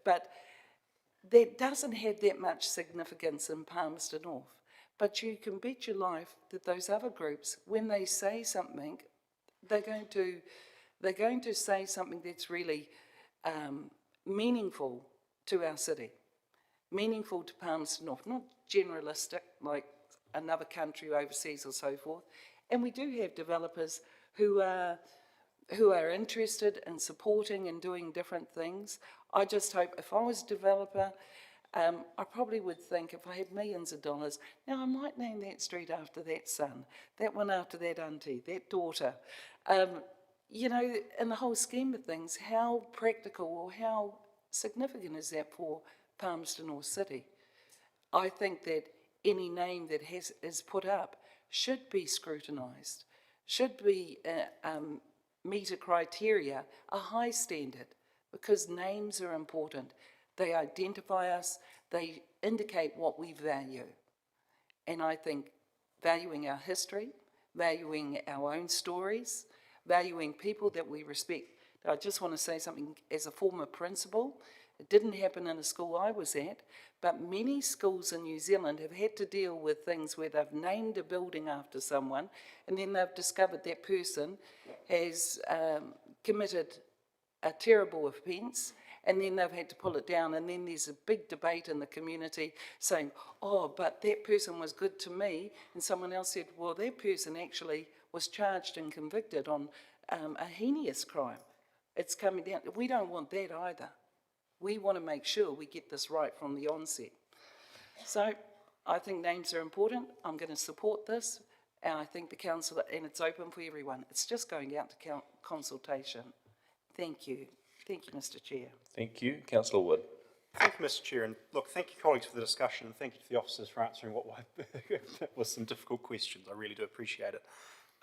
But that doesn't have that much significance in Palmerston North. But you can bet your life that those other groups, when they say something, they're going to say something that's really meaningful to our city, meaningful to Palmerston North, not generalistic like another country overseas or so forth. And we do have developers who are interested in supporting and doing different things. I just hope if I was a developer, I probably would think if I had millions of dollars, now I might name that street after that son, that one after that auntie, that daughter. You know, in the whole scheme of things, how practical or how significant is that for Palmerston North City? I think that any name that is put up should be scrutinised, should be meet a criteria, a high standard, because names are important. They identify us, they indicate what we value. And I think valuing our history, valuing our own stories, valuing people that we respect. I just want to say something as a former principal. It didn't happen in a school I was at, but many schools in New Zealand have had to deal with things where they've named a building after someone and then they've discovered that person has committed a terrible offence and then they've had to pull it down, and then there's a big debate in the community saying, oh, but that person was good to me, and someone else said, well, that person actually was charged and convicted on a heinous crime. It's coming down. We don't want that either. We want to make sure we get this right from the onset. So I think names are important. I'm going to support this, and I think the council, and it's open for everyone. It's just going out to consultation. Thank you. Thank you, Mr. Chair. Thank you. Councillor Wood. Thank you, Mr. Chair, and look, thank you colleagues for the discussion, and thank you to the officers for answering what was some difficult questions. I really do appreciate it.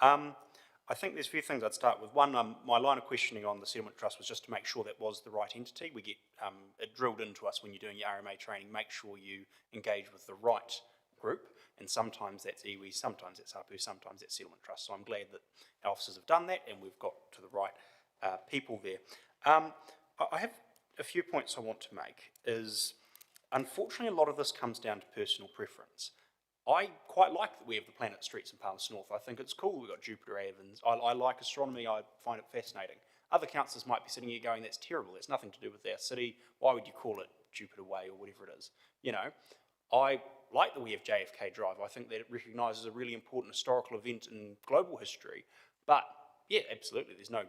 I think there's a few things I'd start with. One, my line of questioning on the Settlement Trust was just to make sure that was the right entity. We get it drilled into us when you're doing your RMA training, make sure you engage with the right group, and sometimes that's iwi, sometimes that's hapu, sometimes that's Settlement Trust. So I'm glad that our officers have done that and we've got to the right people there. I have a few points I want to make. Unfortunately, a lot of this comes down to personal preference. I quite like that we have the Planet Streets in Palmerston North. I think it's cool we've got Jupiter Evans. I like astronomy, I find it fascinating. Other councillors might be sitting here going, that's terrible, it's nothing to do with our city, why would you call it Jupiter Way or whatever it is? You know, I like that we have JFK Drive. I think that it recognises a really important historical event in global history. But yeah, absolutely, there's no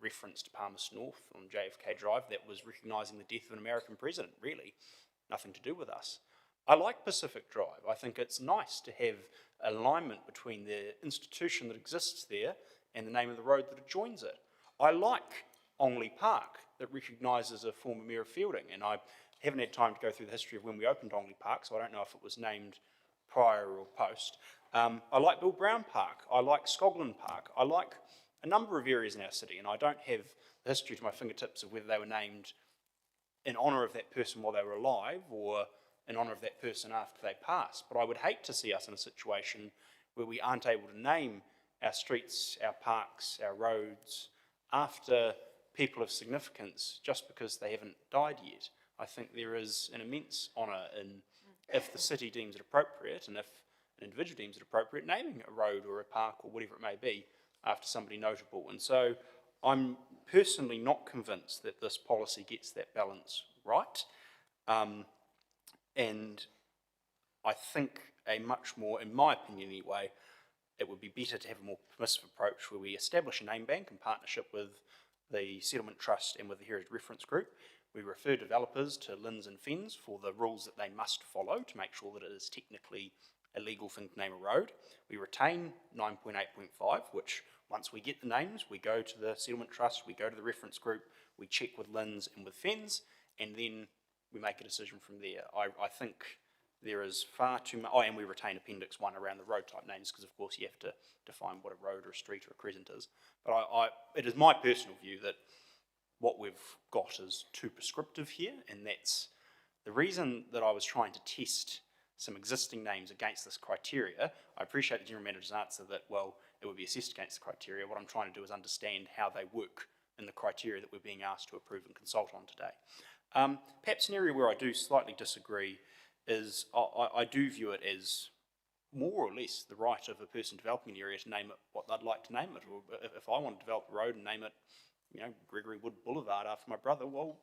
reference to Palmerston North on JFK Drive that was recognising the death of an American president, really. Nothing to do with us. I like Pacific Drive. I think it's nice to have alignment between the institution that exists there and the name of the road that adjoins it. I like Ongley Park that recognises a former Mayor of Fielding, and I haven't had time to go through the history of when we opened Ongley Park, so I don't know if it was named prior or post. I like Bill Brown Park. I like Skoglund Park. I like a number of areas in our city, and I don't have the history to my fingertips of whether they were named in honour of that person while they were alive or in honour of that person after they passed. But I would hate to see us in a situation where we aren't able to name our streets, our parks, our roads after people of significance just because they haven't died yet. I think there is an immense honour in, if the city deems it appropriate and if an individual deems it appropriate, naming a road or a park or whatever it may be after somebody notable. And so I'm personally not convinced that this policy gets that balance right. And I think a much more, in my opinion anyway, it would be better to have a more permissive approach where we establish a name bank in partnership with the Settlement Trust and with the Heritage Reference Group, We refer developers to LINs and FENS for the rules that they must follow to make sure that it is technically a legal thing to name a road. We retain 9.8.5, which once we get the names, we go to the settlement trust, we go to the reference group, we check with LINs and with FENS, and then we make a decision from there. I think there is far too much, and we retain Appendix 1 around the road type names, because of course you have to define what a road or a street or a crescent is. But it is my personal view that what we've got is too prescriptive here, and that's the reason that I was trying to test some existing names against this criteria. I appreciate the General Manager's answer that, well, it would be assessed against the criteria. What I'm trying to do is understand how they work in the criteria that we're being asked to approve and consult on today. Perhaps an area where I do slightly disagree is I do view it as more or less the right of a person developing an area to name it what they'd like to name it. Or if I want to develop a road and name it, Gregory Wood Boulevard after my brother, well,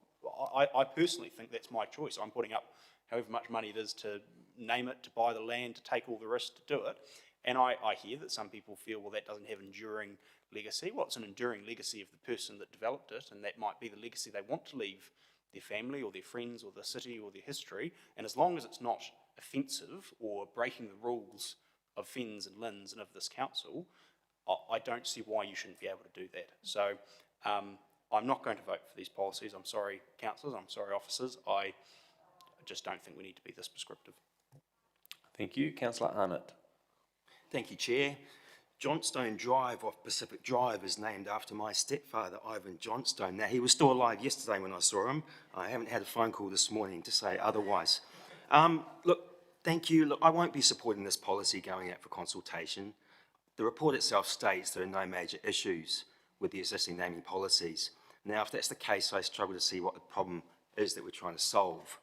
I personally think that's my choice. I'm putting up however much money it is to name it, to buy the land, to take all the risk to do it. And I hear that some people feel, well, that doesn't have enduring legacy. Well, it's an enduring legacy of the person that developed it, and that might be the legacy they want to leave their family or their friends or the city or their history. And as long as it's not offensive or breaking the rules of FENS and LINs and of this council, I don't see why you shouldn't be able to do that. So I'm not going to vote for these policies. I'm sorry, councillors, I'm sorry, officers. I just don't think we need to be this prescriptive. Thank you. Councillor Arnott. Thank you, Chair. Johnstone Drive off Pacific Drive is named after my stepfather, Ivan Johnstone. Now, he was still alive yesterday when I saw him. I haven't had a phone call this morning to say otherwise. Look, thank you. Look, I won't be supporting this policy going out for consultation. The report itself states there are no major issues with the existing naming policies. Now, if that's the case, I struggle to see what the problem is that we're trying to solve.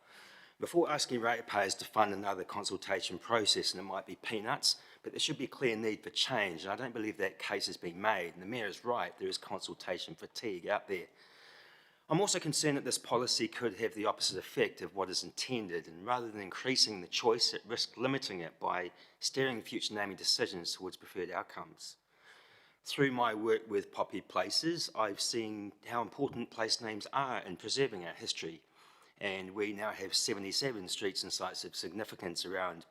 Before asking ratepayers to fund another consultation process, and it might be peanuts, but there should be a clear need for change, and I don't believe that case has been made, and the Mayor is right, there is consultation fatigue out there. I'm also concerned that this policy could have the opposite effect of what is intended, and rather than increasing the choice, it risks limiting it by steering future naming decisions towards preferred outcomes. Through my work with Poppy Places, I've seen how important place names are in preserving our history, and we now have 77 streets and sites of significance around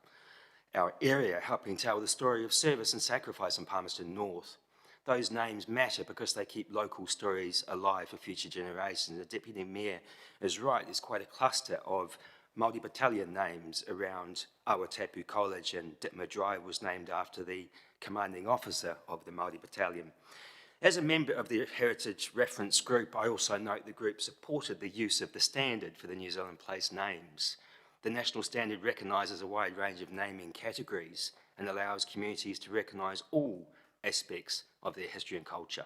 our area, helping tell the story of service and sacrifice in Palmerston North. Those names matter because they keep local stories alive for future generations. The Deputy Mayor is right, there's quite a cluster of multi-battalion names around Awatapu College, and Ditma Drive was named after the commanding officer of the multi-battalion. As a member of the Heritage Reference Group, I also note the group supported the use of the standard for the New Zealand place names. The national standard recognises a wide range of naming categories and allows communities to recognise all aspects of their history and culture.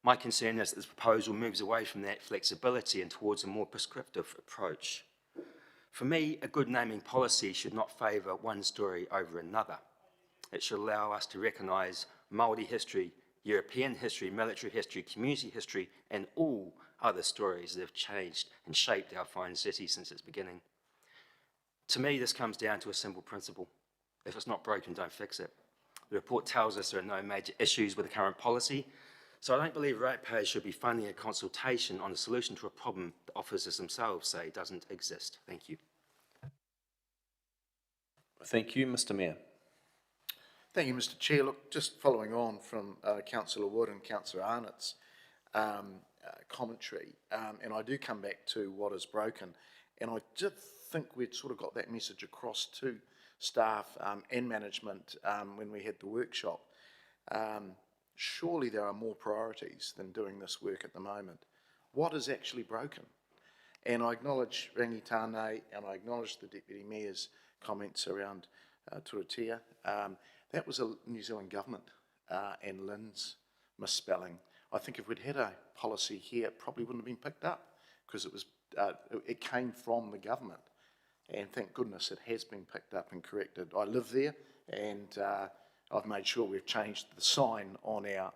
My concern is that this proposal moves away from that flexibility and towards a more prescriptive approach. For me, a good naming policy should not favour one story over another. It should allow us to recognise Māori history, European history, military history, community history, and all other stories that have changed and shaped our fine city since its beginning. To me, this comes down to a simple principle. If it's not broken, don't fix it. The report tells us there are no major issues with the current policy, so I don't believe ratepayers should be funding a consultation on a solution to a problem the officers themselves say doesn't exist. Thank you. Thank you, Mr. Mayor. Thank you, Mr. Chair. Look, just following on from Councillor Wood and Councillor Arnott's commentary, and I do come back to what is broken, and I just think we'd sort of got that message across to staff and management when we had the workshop. Surely there are more priorities than doing this work at the moment. What is actually broken? And I acknowledge Rangitane, and I acknowledge the Deputy Mayor's comments around Turatea. That was a New Zealand government and LIN's misspelling. I think if we'd had a policy here, it probably wouldn't have been picked up because it came from the government. And thank goodness it has been picked up and corrected. I live there, and I've made sure we've changed the sign on our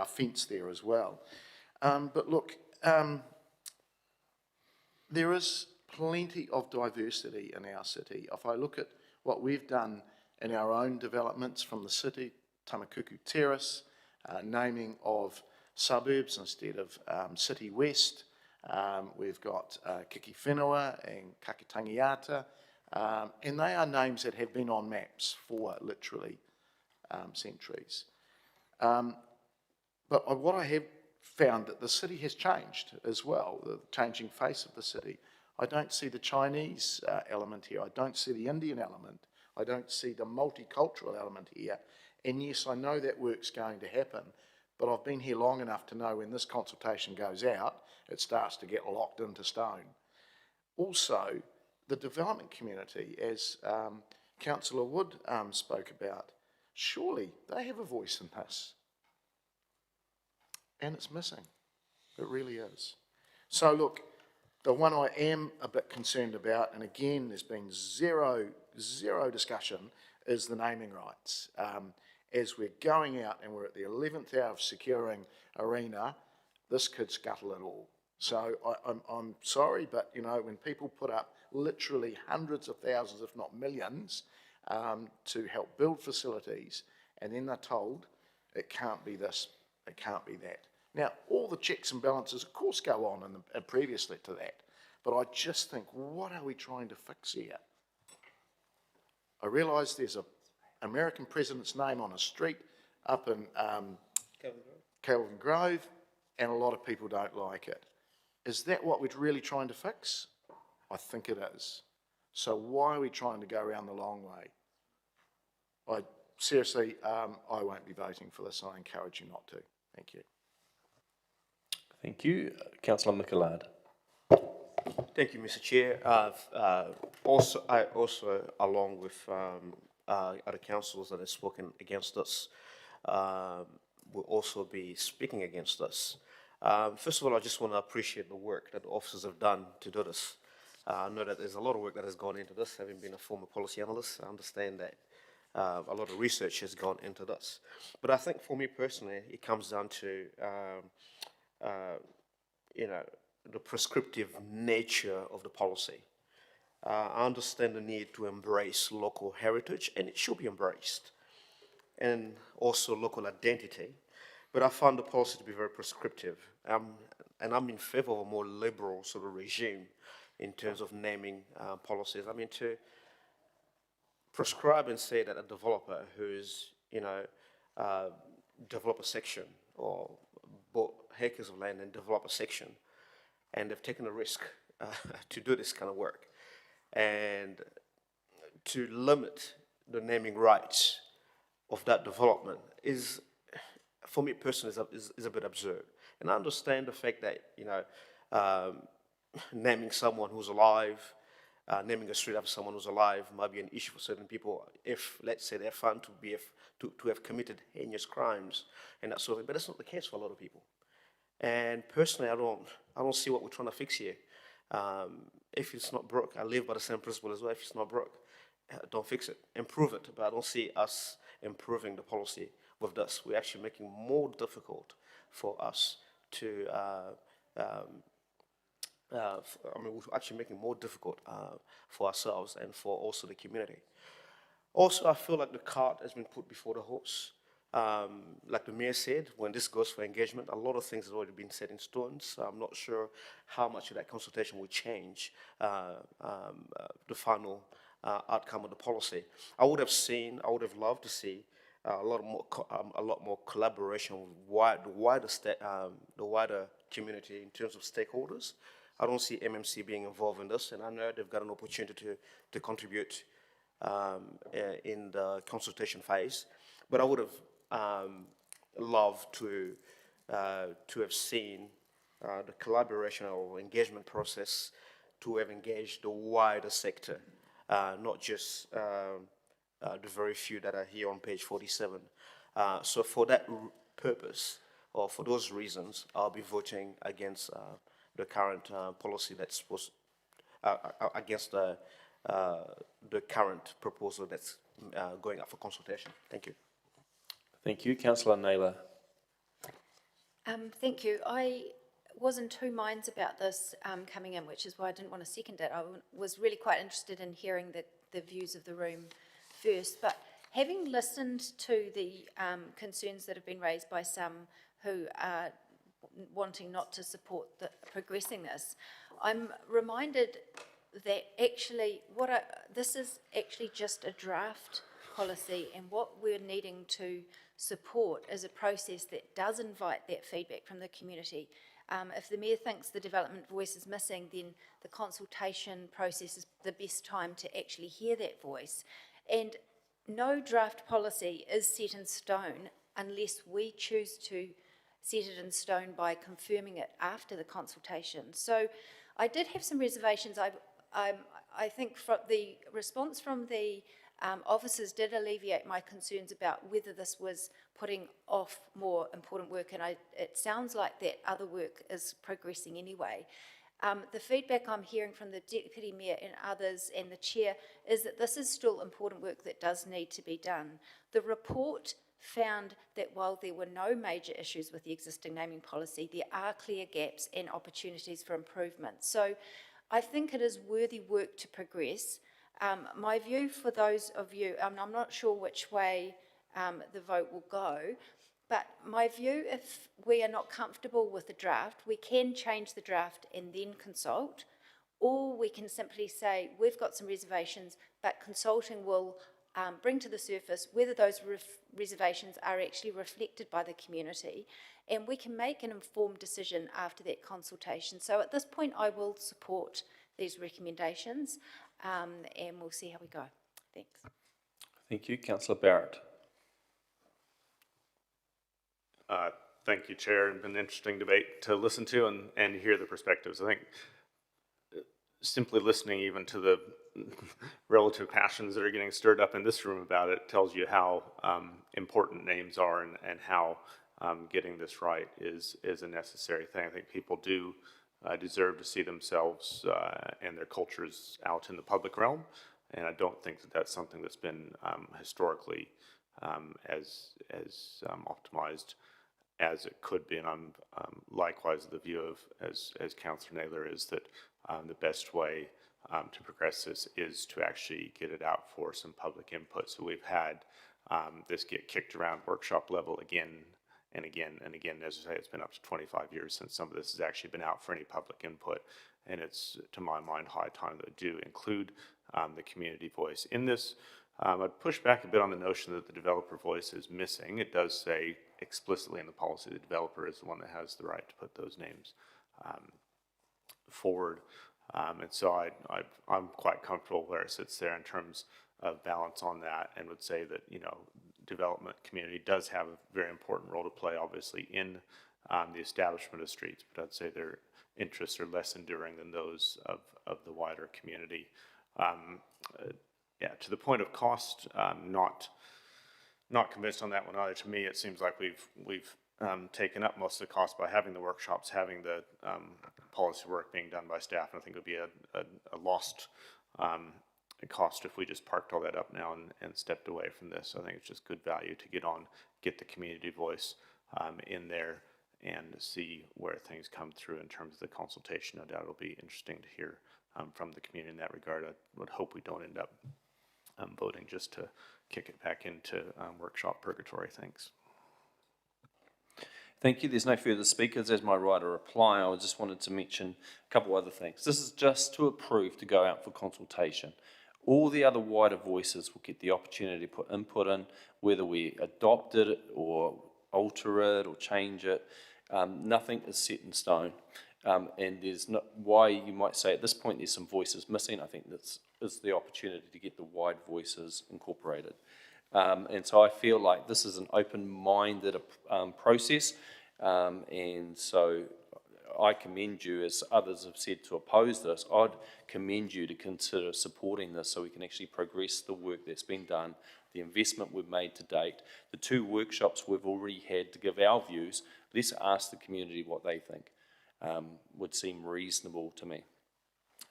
fence there as well. But look, there is plenty of diversity in our city. If I look at what we've done in our own developments from the city, Tamakuku Terrace, naming of suburbs instead of City West, we've got Kiki Whenua and Kakitangiata, and they are names that have been on maps for literally centuries. But what I have found that the city has changed as well, the changing face of the city. I don't see the Chinese element here. I don't see the Indian element. I don't see the multicultural element here. And yes, I know that work's going to happen, but I've been here long enough to know when this consultation goes out, it starts to get locked into stone. Also, the development community, as Councillor Wood spoke about, surely they have a voice in this. And it's missing. It really is. So look, the one I am a bit concerned about, and again, there's been zero discussion, is the naming rights. As we're going out and we're at the 11th hour of securing Arena, this could scuttle it all. So I'm sorry, but you know, when people put up literally hundreds of thousands, if not millions, to help build facilities, and then they're told it can't be this, it can't be that. Now, all the checks and balances, of course, go on previously to that, but I just think, what are we trying to fix here? I realise there's an American president's name on a street up in Kelvin Grove, and a lot of people don't like it. Is that what we're really trying to fix? I think it is. So why are we trying to go around the long way? Seriously, I won't be voting for this. I encourage you not to. Thank you. Thank you. Councillor Michelard. Thank you, Mr. Chair. I also, along with other councillors that have spoken against us, will also be speaking against us. First of all, I just want to appreciate the work that the officers have done to do this. I know that there's a lot of work that has gone into this. Having been a former policy analyst, I understand that a lot of research has gone into this. But I think for me personally, it comes down to, you know, the prescriptive nature of the policy. I understand the need to embrace local heritage, and it should be embraced, and also local identity. But I found the policy to be very prescriptive, and I'm in favor of a more liberal sort of regime in terms of naming policies. I mean, to prescribe and say that a developer who's, you know, develop a section or bought acres of land and develop a section, and they've taken a risk to do this kind of work, and to limit the naming rights of that development is, for me personally, is a bit absurd. And I understand the fact that, you know, naming someone who's alive, naming a street after someone who's alive might be an issue for certain people if, let's say, they're found to have committed heinous crimes and that sort of thing. But that's not the case for a lot of people. And personally, I don't see what we're trying to fix here. If it's not broke, I live by the same principle as well. If it's not broke, don't fix it. Improve it. But I don't see us improving the policy with this. We're actually making more difficult for us to, we're actually making more difficult for ourselves and for also the community. Also, I feel like the cart has been put before the horse. Like the mayor said, when this goes for engagement, a lot of things have already been set in stone, so I'm not sure how much of that consultation will change the final outcome of the policy. I would have loved to see a lot more collaboration with the wider community in terms of stakeholders. I don't see MMC being involved in this, and I know they've got an opportunity to contribute in the consultation phase. But I would have loved to have seen the collaboration or engagement process to have engaged the wider sector, not just the very few that are here on page 47. So for that purpose, or for those reasons, I'll be voting against the current policy that's supposed, against the current proposal that's going up for consultation. Thank you. Thank you. Councillor Naylor. Thank you. I was in two minds about this coming in, which is why I didn't want to second it. I was really quite interested in hearing the views of the room first, but having listened to the concerns that have been raised by some who are wanting not to support progressing this. I'm reminded that actually this is actually just a draft policy, and what we're needing to support is a process that does invite that feedback from the community. If the Mayor thinks the development voice is missing, then the consultation process is the best time to actually hear that voice. And no draft policy is set in stone unless we choose to set it in stone by confirming it after the consultation. So I did have some reservations. I think the response from the officers did alleviate my concerns about whether this was putting off more important work, and it sounds like that other work is progressing anyway. The feedback I'm hearing from the Deputy Mayor and others and the Chair is that this is still important work that does need to be done. The report found that while there were no major issues with the existing naming policy, there are clear gaps and opportunities for improvement. So I think it is worthy work to progress. My view for those of you, I'm not sure which way the vote will go, but my view, if we are not comfortable with the draft, we can change the draft and then consult, or we can simply say, we've got some reservations, but consulting will bring to the surface whether those reservations are actually reflected by the community, and we can make an informed decision after that consultation. So at this point, I will support these recommendations, and we'll see how we go. Thanks. Thank you. Councillor Barrett. Thank you, Chair. It's been an interesting debate to listen to and hear the perspectives. I think simply listening even to the relative passions that are getting stirred up in this room about it tells you how important names are and how getting this right is a necessary thing. I think people do deserve to see themselves and their cultures out in the public realm, and I don't think that that's something that's been historically as optimized as it could be. And I'm likewise of the view of, as Councillor Naylor is, that the best way to progress this is to actually get it out for some public input. So we've had this get kicked around workshop level again and again and again. As I say, it's been up to 25 years since some of this has actually been out for any public input, and it's, to my mind, high time that we do include the community voice in this. I'd push back a bit on the notion that the developer voice is missing. It does say explicitly in the policy the developer is the one that has the right to put those names forward. And so I'm quite comfortable where it sits there in terms of balance on that, and would say that, you know, development community does have a very important role to play, obviously, in the establishment of streets, but I'd say their interests are less enduring than those of the wider community. Yeah, to the point of cost, not convinced on that one either. To me, it seems like we've taken up most of the cost by having the workshops, having the policy work being done by staff, and I think it would be a lost cost if we just parked all that up now and stepped away from this. So I think it's just good value to get the community voice in there and see where things come through in terms of the consultation. No doubt it'll be interesting to hear from the community in that regard. I would hope we don't end up voting just to kick it back into workshop purgatory. Thanks. Thank you. There's no further speakers. As my right of reply, I just wanted to mention a couple other things. This is just to approve to go out for consultation. All the other wider voices will get the opportunity to put input in, whether we adopt it or alter it or change it. Nothing is set in stone. And there's not, why you might say at this point there's some voices missing. I think this is the opportunity to get the wide voices incorporated. And so I feel like this is an open-minded process, and so I commend you, as others have said, to oppose this. I'd commend you to consider supporting this so we can actually progress the work that's been done, the investment we've made to date, the 2 workshops we've already had to give our views. Let's ask the community what they think. Would seem reasonable to me.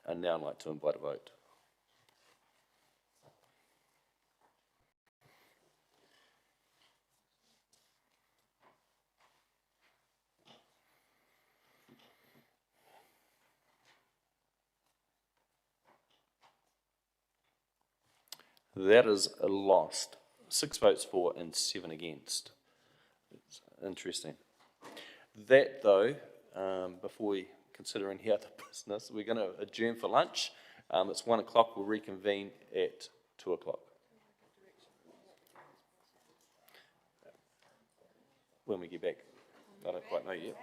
And now I'd like to invite a vote. That is a lost. 6 votes for and 7 against. It's interesting. That though, before we consider any other business, we're going to adjourn for lunch. It's 1 o'clock, we'll reconvene at 2 o'clock. When we get back, I don't quite know yet.